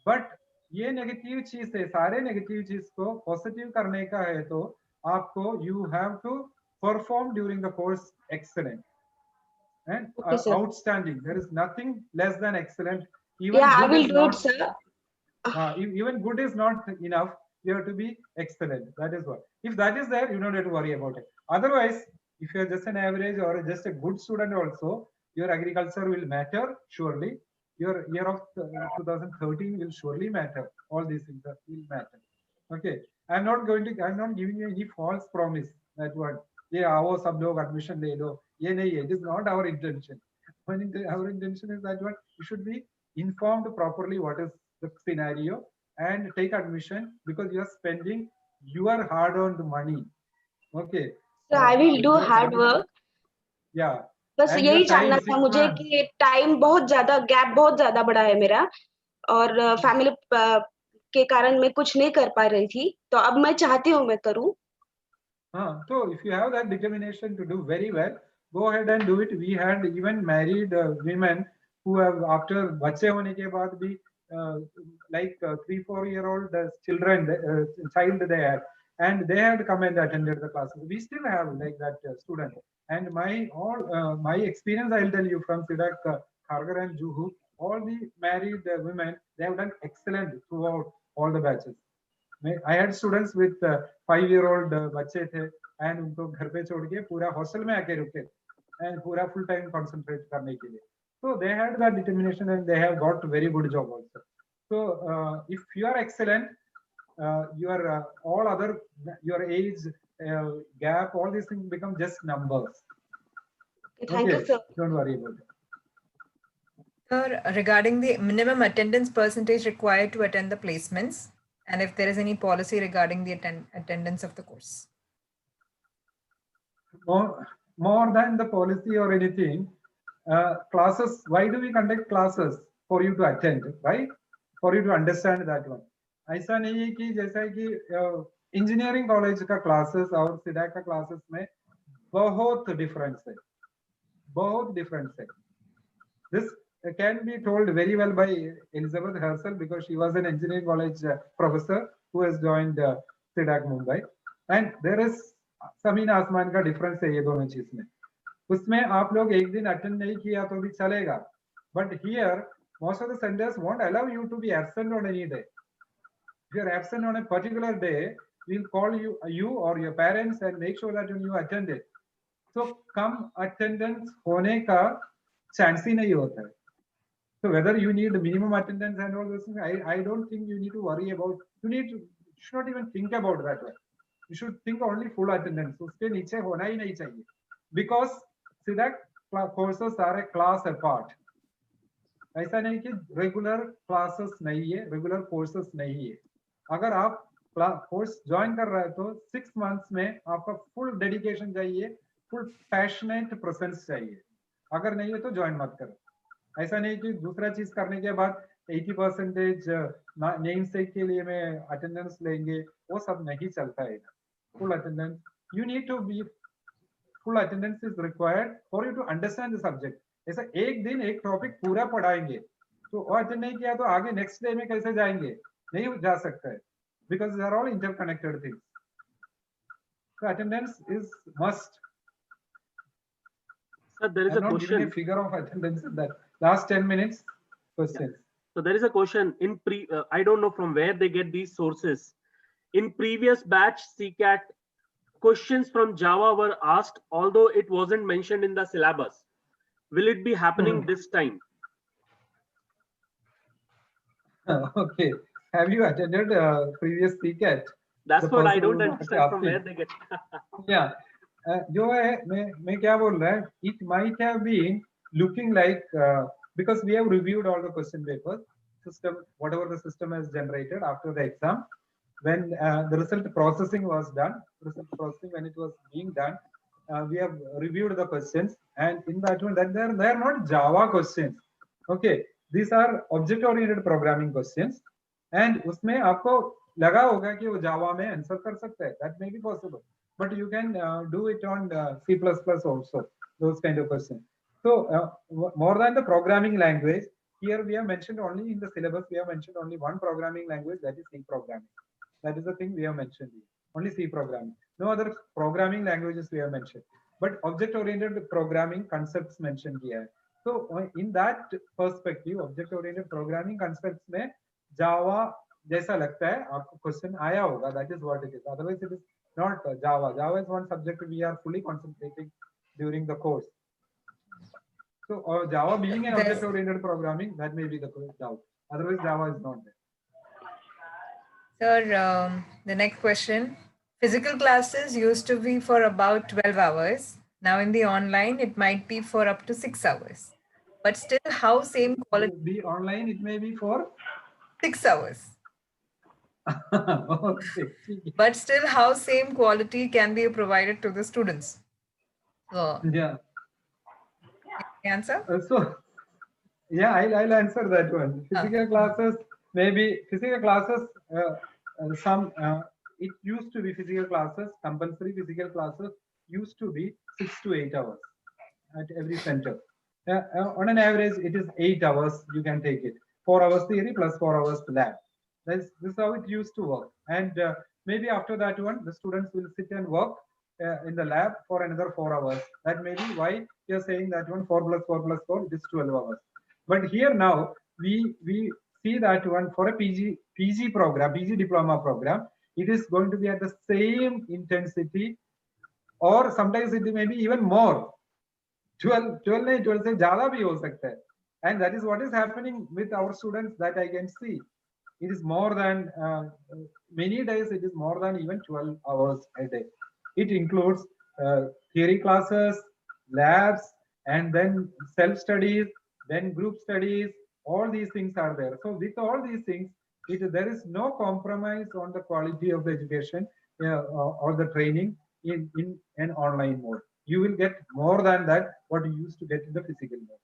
But ये negative चीज है, सारे नेगेटिव चीज को पॉजिटिव करने का है तो आपको you have to perform during the course excellent and Okay, sir. outstanding. There is nothing less than excellent. Even Yeah, I good will is do it, not, sir. even good is not enough. You have to be excellent. That is what. If that is there, you don't have to worry about it. Otherwise, if you are just an average or just a good student also, your agriculture will matter surely. Your year of 2013 will surely matter. All these things will matter. Okay. I'm not giving you any false promise that what, ये आओ सब लोग admission ले लो, ये नहीं है. It is not our intention. Our intention is that what, you should be informed properly what is the scenario and take admission because you are spending your hard-earned money. Okay. So I will do your hard time- work. Yeah. बस And यही your time, जानना 6 था मुझे months. कि time बहुत ज्यादा, gap बहुत ज्यादा बड़ा है मेरा, और फैमिली के कारण मैं कुछ नहीं कर पा रही थी, तो अब मैं चाहती हूँ मैं करूँ. So if you have that determination to do very well, go ahead and do it. We had even married women who have, after बच्चे होने के बाद भी like 3-4-year-old children, child they had, and they had come and attended the classes. We still have like that student. And my experience, I'll tell you from Sidak, Kharghar and Juhu, all the married women, they have done excellent throughout all the batches. I had students with 5-year-old बच्चे थे, and उनको घर पे छोड़ के पूरा hostel में आके रुके and पूरा full time concentrate करने के लिए. So they had that determination and they have got very good job also. So if you are excellent, your all other, your age gap, all these things become just numbers. Thank you, sir. Don't worry about it. Sir, regarding the minimum attendance percentage required to attend the placements, and if there is any policy regarding the attendance of the course. More than the policy or anything, classes, why do we conduct classes? For you to attend, right? For you to understand that one. ऐसा नहीं है कि जैसा कि engineering college का classes और सीडा का classes में बहुत डिफरेंस है, बहुत डिफरेंस है. This can be told very well by Elizabeth herself because she was an engineering college professor who has joined CDAC Mumbai, and there is जमीन आसमान का डिफरेंस है ये दोनों चीज में. उसमें आप लोग एक दिन अटेंड नहीं किया तो भी चलेगा, but here most of the centers won't allow you to be absent on any day. If you are absent on a particular day, we'll call you or your parents and make sure that you attend it. So come attendance होने का chance ही नहीं होता है. So whether you need minimum attendance and all those things, I don't think you need to worry about. You should not even think about that one. You should think only full attendance. उसके नीचे होना ही नहीं चाहिए. Because CDAC courses are a class apart. ऐसा नहीं कि regular classes नहीं है, regular courses नहीं है. अगर आप कोर्स ज्वाइन कर रहे हैं तो 6 months में आपका full dedication चाहिए, full passionate presence चाहिए. अगर नहीं है तो ज्वाइन मत करो. ऐसा नहीं कि दूसरा चीज करने के बाद 80% नेम सेक के लिए मैं अटेंडेंस लेंगे, वो सब नहीं चलता है। Full attendance, you need to be, full attendance is required for you to understand the subject. ऐसा एक दिन एक टॉपिक पूरा पढ़ाएंगे तो वो अटेंड नहीं किया तो आगे नेक्स्ट डे में कैसे जाएंगे, नहीं जा सकता है, because they are all interconnected things. So attendance is must. Sir, there is I'm a not giving a question. figure of attendance in that last 10 minutes questions. So there is a question in I don't know from where they get these sources. In previous batch CCAT, questions from Java were asked, although it wasn't mentioned in the syllabus. Will it be happening this time? Okay. Have you attended previous CCAT? That's The what I person don't who's understand from asking. where they get. Yeah. जो है मैं क्या बोल रहा है, it might have been looking like because we have reviewed all the question papers, system, whatever the system has generated after the exam, when the result processing was done, when it was being done, we have reviewed the questions, and in that one that they are not Java questions. Okay, these are object oriented programming questions, and उसमें आपको लगा होगा कि वो जावा में answer कर सकता है, that may be possible, but you can do it on C++ also, those kind of questions. So more than the programming language, here we have mentioned only in the syllabus, we have mentioned only one programming language, that is C programming. That is the thing we have mentioned here. Only C programming. No other programming languages we have mentioned. But object-oriented programming concepts mentioned here. So in that perspective, object-oriented programming concepts में Java जैसा लगता है आपको question आया होगा, that is what it is. Otherwise, it is not Java. Java is one subject we are fully concentrating during the course. So Java being an object-oriented programming, that may be the doubt. Otherwise, Java is not there. Sir, the next question. Physical classes used to be for about 12 hours. Now in the online, it might be for up to 6 hours. But still, how same quality? The online, it may be for 6 hours. okay. But still, how same quality can be provided to the students? So, Yeah. Answer? So, yeah, I'll answer that one. Physical classes, maybe physical classes, it used to be physical classes, compulsory physical classes used to be 6 to 8 hours at every center. On an average, it is 8 hours you can take it. 4 hours theory plus 4 hours lab. This is how it used to work. And maybe after that one, the students will sit and work in the lab for another 4 hours. That may be why you're saying that one 4 plus 4 plus 4, it is 12 hours. But here now, we see that one for a PG program, PG diploma program, it is going to be at the same intensity, or sometimes it may be even more. 12 से ज़्यादा भी हो सकता है. And that is what is happening with our students that I can see. It is more than, many days it is more than even 12 hours a day. It includes theory classes, labs, and then self-studies, then group studies, all these things are there. So with all these things, there is no compromise on the quality of the education or the training in an online mode. You will get more than that what you used to get in the physical mode.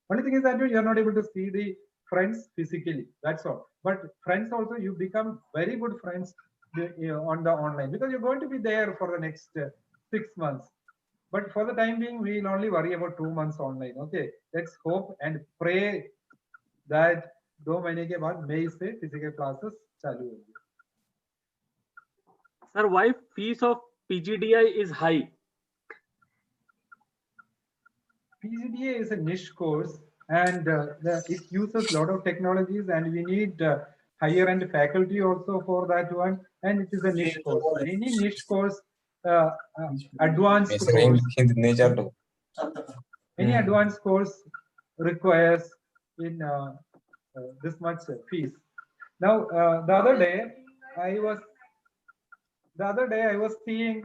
Only thing is that you are not able to see the friends physically, that's all. But friends also, you become very good friends on the online, because you're going to be there for the next 6 months. But for the time being, we'll only worry about 2 months online. Okay, let's hope and pray that 2 महीने के बाद मई से physical classes चालू होगी. Sir, why fees of PGDI is high? PGDA is a niche course, and it uses a lot of technologies, and we need higher end faculty also for that one, and it is a niche course. Any niche course, advanced course, any advanced course requires in this much fees. Now, the other day I was seeing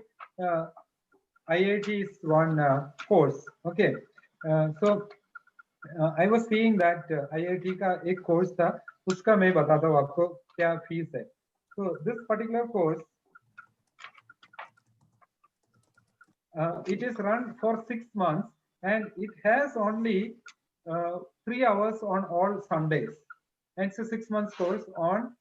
IIT's one course. Okay, so I was seeing that IIT का एक course था, उसका मैं बताता हूँ आपको क्या fees है. So this particular course, it is run for 6 months, and it has only 3 hours on all Sundays. And it's a 6 months course on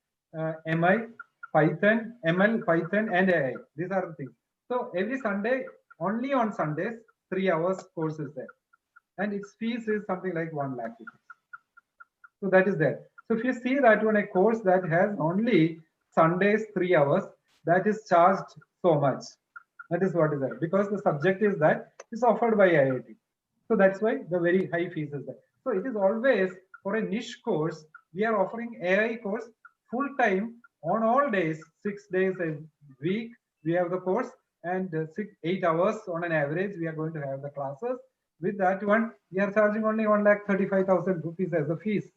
MI, Python, ML, Python, and AI. These are the things. So every Sunday, only on Sundays, 3 hours course is there. And its fees is something like 1 lakh rupees. So that is there. So if you see that one, a course that has only Sundays 3 hours, that is charged so much. That is what is there, because the subject is that is offered by IIT. So that's why the very high fees is there. So it is always for a niche course, we are offering AI course full time on all days, 6 days a week. We have the course, and 8 hours on an average, we are going to have the classes. With that one, we are charging only 1,35,000 rupees as a fees.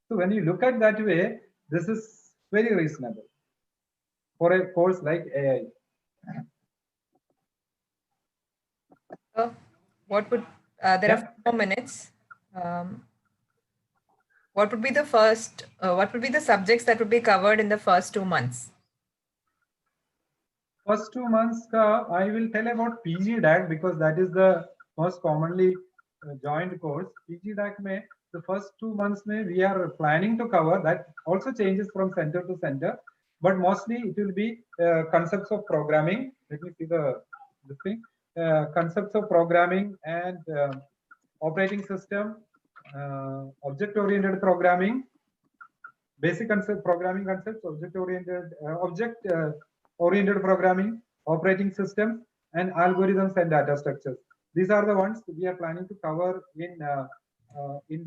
So when you look at that way, this is very reasonable for a course like AI. What would there are 4 minutes? What would be the first? What would be the subjects that would be covered in the first 2 months? First 2 months, I will tell about PG DAC because that is the most commonly joined course. PG DAC may the first 2 months we are planning to cover. That also changes from center to center, but mostly it will be concepts of programming. Let me see the thing. Concepts of programming and operating system, object-oriented programming, basic programming concepts, object-oriented programming, operating systems, and algorithms and data structures. These are the ones we are planning to cover in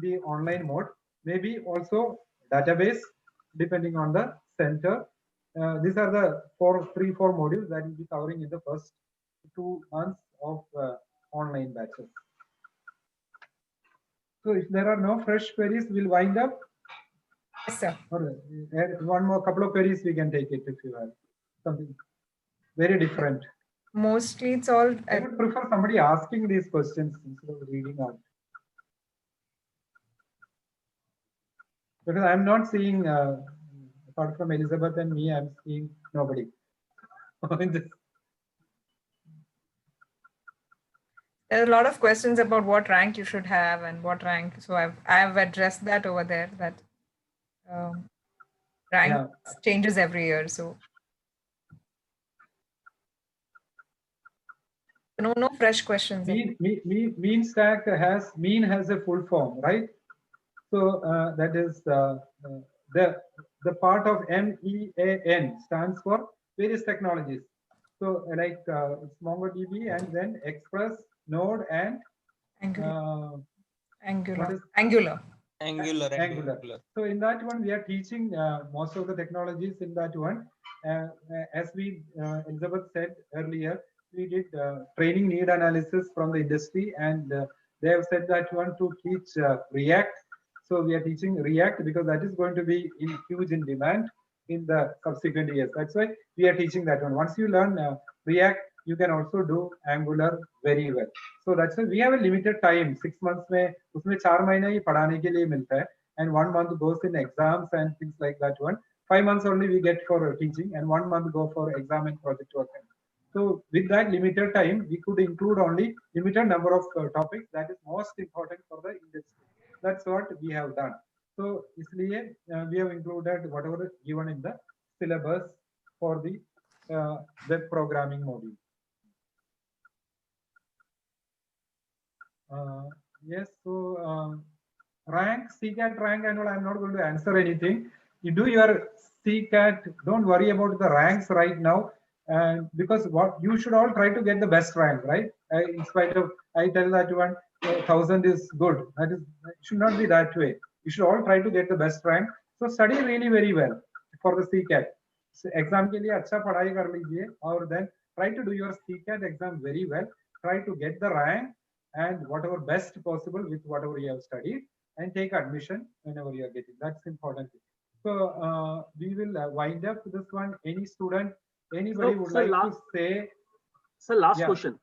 the online mode. Maybe also database, depending on the center. These are the 3-4 modules that will be covering in the first 2 months of online batches. So if there are no fresh queries, we'll wind up. Yes, sir. Or one more couple of queries we can take it if you have something very different. Mostly it's all. I would prefer somebody asking these questions instead of reading out. Because I'm not seeing, apart from Elizabeth and me, I'm seeing nobody. There are a lot of questions about what rank you should have and what rank. So I've addressed that over there. That rank changes every year. So no fresh questions. Mean stack has a full form, right? So that is the part of MEAN stands for various technologies. So like it's MongoDB and then Express, Node, and Angular. So in that one, we are teaching most of the technologies in that one. As we Elizabeth said earlier, we did training need analysis from the industry, and they have said that you want to teach React. So we are teaching React because that is going to be huge in demand in the subsequent years. That's why we are teaching that one. Once you learn React, you can also do Angular very well. So that's why we have a limited time. 6 months में उसमें 4 महीने ही पढ़ाने के लिए मिलता है, and 1 month goes in exams and things like that one. 5 months only we get for teaching, and 1 month go for exam and project work. So with that limited time, we could include only limited number of topics that is most important for the industry. That's what we have done. So इसलिए we have included whatever is given in the syllabus for the web programming module. Yes, so rank, CCAT rank, and all, I'm not going to answer anything. You do your CCAT, don't worry about the ranks right now, and because what you should all try to get the best rank, right? In spite of, I tell that one, 1000 is good. That is, it should not be that way. You should all try to get the best rank. So study really very well for the CCAT. So exam के लिए अच्छा पढ़ाई कर लीजिए, और then try to do your CCAT exam very well. Try to get the rank and whatever best possible with whatever you have studied, and take admission whenever you are getting. That's important. So we will wind up this one. Any student, anybody would like to say? Sir, last question.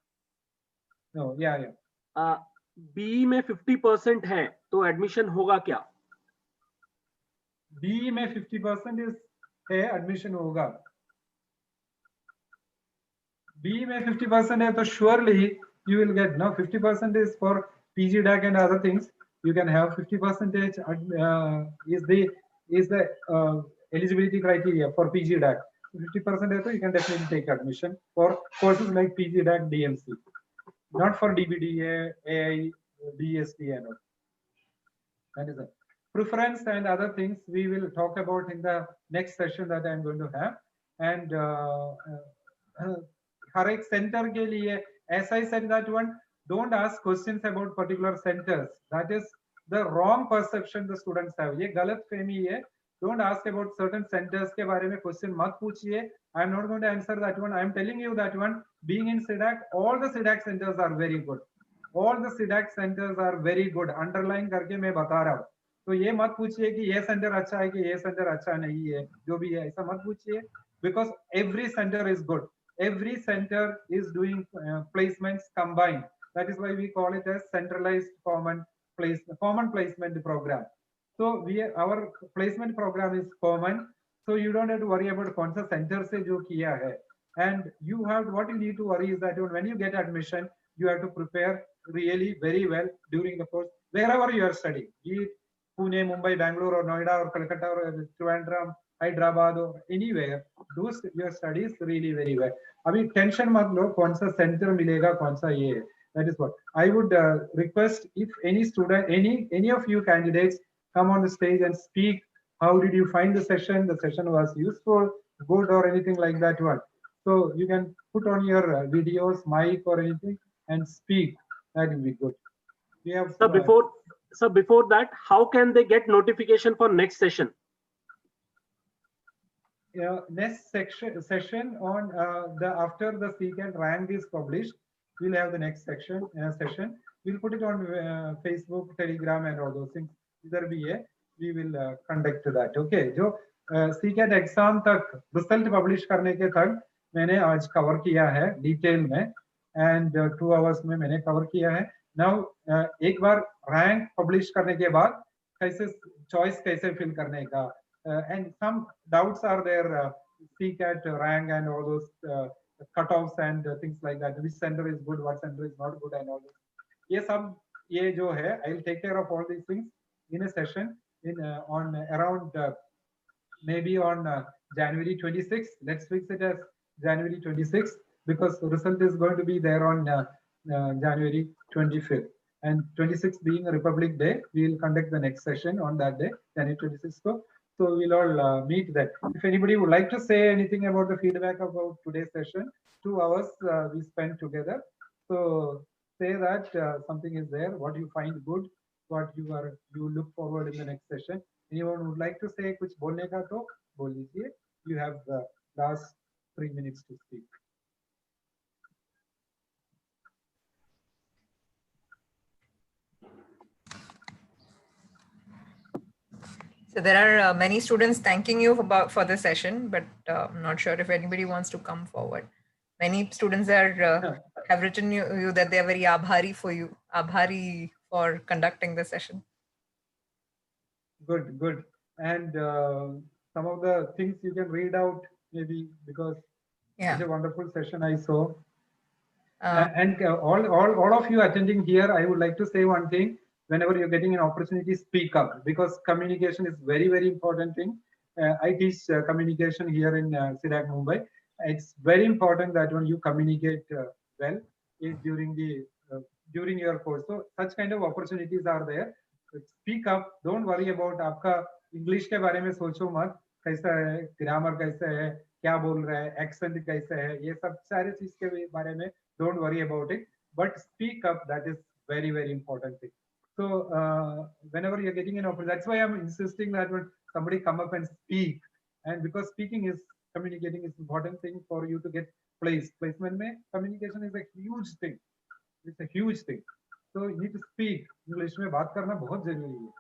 No, yeah. BE में 50% है, तो admission होगा क्या? BE में 50% है, admission होगा. BE में 50% है, तो surely you will get now 50% is for PG DAC and other things. You can have 50% is the eligibility criteria for PG DAC. 50% you can definitely take admission for courses like PG DAC, DMC, not for DBDA, AI, DSD and all. That is it. Preference and other things we will talk about in the next session that I am going to have. And हर एक center के लिए, as I said that one, don't ask questions about particular centers. That is the wrong perception the students have. ये गलत फहमी है. Don't ask about certain centers के बारे में question मत पूछिए. I am not going to answer that one. I am telling you that one. Being in SIDAC, all the SIDAC centers are very good. All the SIDAC centers are very good. Underline करके मैं बता रहा हूँ. तो ये मत पूछिए कि ये सेंटर अच्छा है कि ये सेंटर अच्छा नहीं है, जो भी है ऐसा मत पूछिए, because every center is good. Every center is doing placements combined. That is why we call it as centralized common placement program. So our placement program is common. So you don't have to worry about कौन सा center से जो किया है. And you have, what you need to worry is that when you get admission, you have to prepare really very well during the course, wherever you are studying, be it Pune, Mumbai, Bangalore, or Noida, or Calcutta, or Trivandrum, Hyderabad, or anywhere, do your studies really very well. Abhi tension mat lo, kaun sa center milega, kaun sa ye. That is what I would request. If any student, any of you candidates come on the stage and speak, how did you find the session? The session was useful, good, or anything like that one. So you can put on your videos, mic, or anything, and speak. That will be good. We have. So before that, how can they get notification for next session? Next session on after the CCAT rank is published, we'll have the next session. We'll put it on Facebook, Telegram, and all those things. Either be we will conduct that. Okay. जो CCAT exam तक result publish करने के तक मैंने आज cover किया है detail में, and 2 hours में मैंने cover किया है. Now एक बार rank publish करने के बाद कैसे choice कैसे fill करने का, and some doubts are there, CCAT rank and all those cutoffs and things like that. Which center is good, what center is not good, and all this. ये सब ये जो है, I'll take care of all these things in a session on around maybe on January 26th. Let's fix it as January 26th, because the result is going to be there on January 25th. And 26th being a Republic Day, we will conduct the next session on that day, January 26th. So we'll all meet there. If anybody would like to say anything about the feedback about today's session, 2 hours we spent together. So say that something is there, what you find good, what you look forward in the next session. Anyone would like to say कुछ बोलने का तो बोल लीजिए. You have the last 3 minutes to speak. So there are many students thanking you for the session, but I'm not sure if anybody wants to come forward. Many students are have written you that they are very abhari for conducting the session. Good. And some of the things you can read out maybe, because it's a wonderful session I saw. And all of you attending here, I would like to say one thing. Whenever you're getting an opportunity, speak up, because communication is very, very important thing. I teach communication here in SIDAC Mumbai. It's very important that when you communicate well during your course. So such kind of opportunities are there. Speak up. Don't worry about आपका English के बारे में सोचो मत, कैसा है, grammar कैसा है, क्या बोल रहा है, accent कैसा है, ये सब सारे चीज के बारे में don't worry about it. But speak up. That is very, very important thing. So whenever you're getting an opportunity, that's why I'm insisting that when somebody come up and speak, and because speaking is communicating is important thing for you to get placed. Placement में communication is a huge thing. It's a huge thing. So you need to speak. English में बात करना बहुत जरूरी है.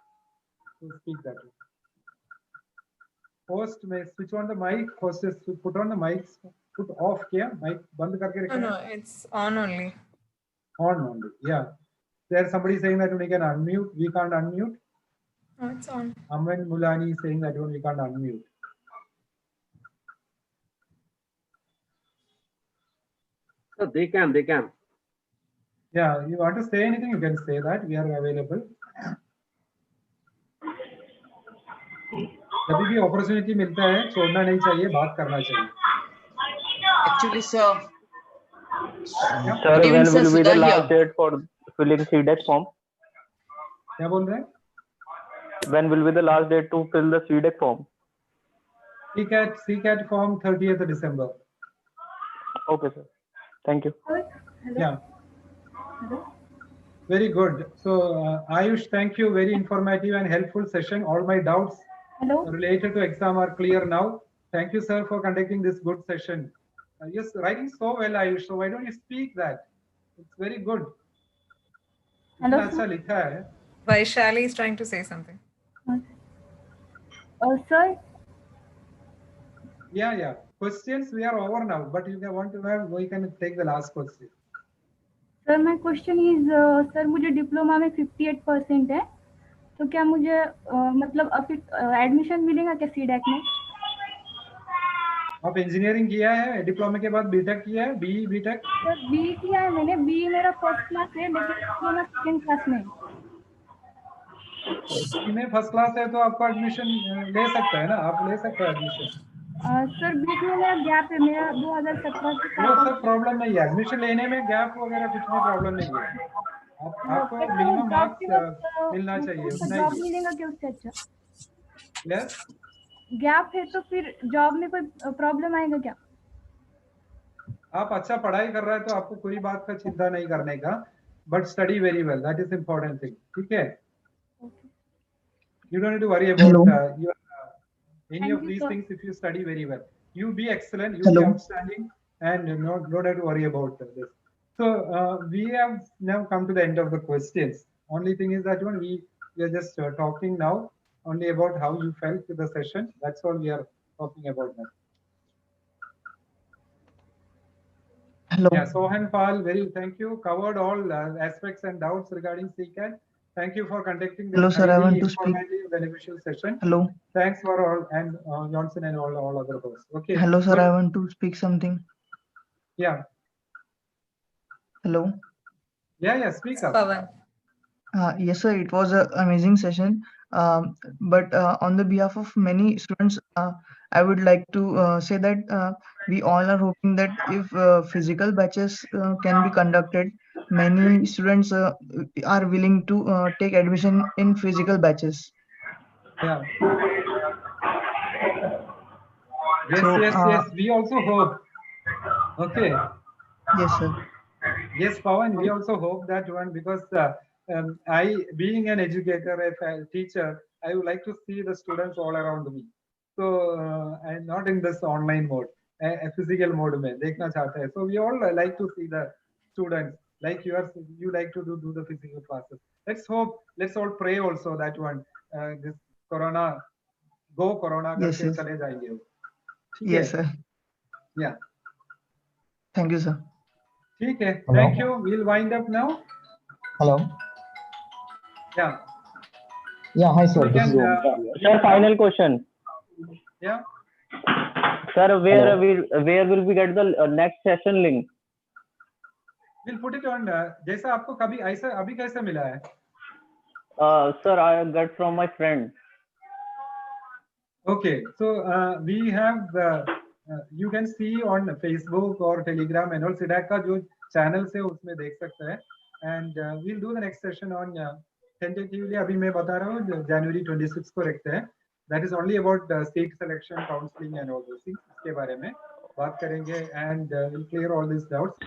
So speak that way. Host may switch on the mic. Hostess put on the mics. Put off क्या? Mic बंद करके रखना. No, it's on only. On only. Yeah. There's somebody saying that we can unmute. We can't unmute. No, it's on. Aman Mulani is saying that we can't unmute. So they can. Yeah, you want to say anything, you can say that. We are available. जब भी opportunity मिलता है छोड़ना नहीं चाहिए, बात करना चाहिए. Actually, sir. Yeah. Sir, Good evening, when sir. will be the Sudha last here. date for filling CDEC form? क्या बोल रहे हैं? When will be the last date to fill the CDEC form? CCAT form 30th December. Okay, sir. Thank you. Yeah. Very good. So, Ayush, thank you. Very informative and helpful session. All my doubts related to exam are clear now. Thank you, sir, for conducting this good session. Yes, writing so well, Ayush. So why don't you speak that? It's very good. Hello, इतना अच्छा लिखा है. Vaishali is trying to say something. Sir, Yeah. Questions we are over now, but if you want to have, we can take the last question. sir, my question is, sir, मुझे diploma में 58% है, तो क्या मुझे मतलब admission मिलेगा क्या सीडेक में? आप इंजीनियरिंग किया है, डिप्लोमा के बाद बीटेक किया है, बीई बीटेक? सर बी किया है मैंने, बी मेरा फर्स्ट क्लास है, लेकिन डिप्लोमा सेकंड क्लास में. में फर्स्ट क्लास है तो आपको एडमिशन ले सकता है ना, आप ले सकते हो एडमिशन. सर बीच में मेरा गैप है, मेरा 2017 से वो सब प्रॉब्लम नहीं है, एडमिशन लेने में गैप वगैरह कुछ भी प्रॉब्लम नहीं है. आपको मिनिमम मार्क्स मिलना चाहिए, उतना जॉब ही. मिलेगा क्या उससे अच्छा? यस, गैप है तो फिर जॉब में कोई प्रॉब्लम आएगा क्या? आप अच्छा पढ़ाई कर रहे हैं तो आपको कोई बात का चिंता नहीं करने का, but study very well, that is important thing. ठीक है, you don't need to worry about your any of these things. If you study very well, you be excellent, you be outstanding, and don't have to worry about this. So we have now come to the end of the questions. Only thing is that we are just talking now only about how you felt with the session. That's all we are talking about now. Hello. Yeah, Sohan Pal, thank you. Covered all aspects and doubts regarding CCAT. Thank you for conducting this Hello, sir. I want to informative, beneficial session. Hello. Thanks for all, and Johnson and all other hosts. Okay. Hello, sir. Good. I want to speak something. Yeah. Hello. Yeah. Speak up. Pawan. Yes, sir. It was an amazing session. But on the behalf of many students, I would like to say that we all are hoping that if physical batches can be conducted, many students are willing to take admission in physical batches. Yeah. Yes, So, yes. We also hope. Okay. Yes, sir. Yes, Pawan, we also hope that one, because I, being an educator, a teacher, I would like to see the students all around me. So I'm not in this online mode, a physical mode mein dekhna chahta hai. So we all like to see the students, like you like to do the physical classes. Let's hope, let's all pray also that one, this corona Yes, karke yes. chale jayenge. Yes, sir. Yeah. Thank you, sir. ठीक है. Hello. Thank you. We'll wind up now. Hello. Yeah. Yeah, hi sir. We This is can, Omkar. Sir, final question. Yeah. Sir, Hello. where will we get the next session link? We'll put it on. जैसा आपको कभी ऐसा अभी कैसे मिला है? Sir, I got from my friend. Okay, so we have you can see on Facebook or Telegram and all. CDAC का जो channel से उसमें देख सकते हैं. And we'll do the next session on tentatively. अभी मैं बता रहा हूँ January 26 को रखते हैं. That is only about state selection, counseling and all those things. इसके बारे में बात करेंगे and we'll clear all these doubts.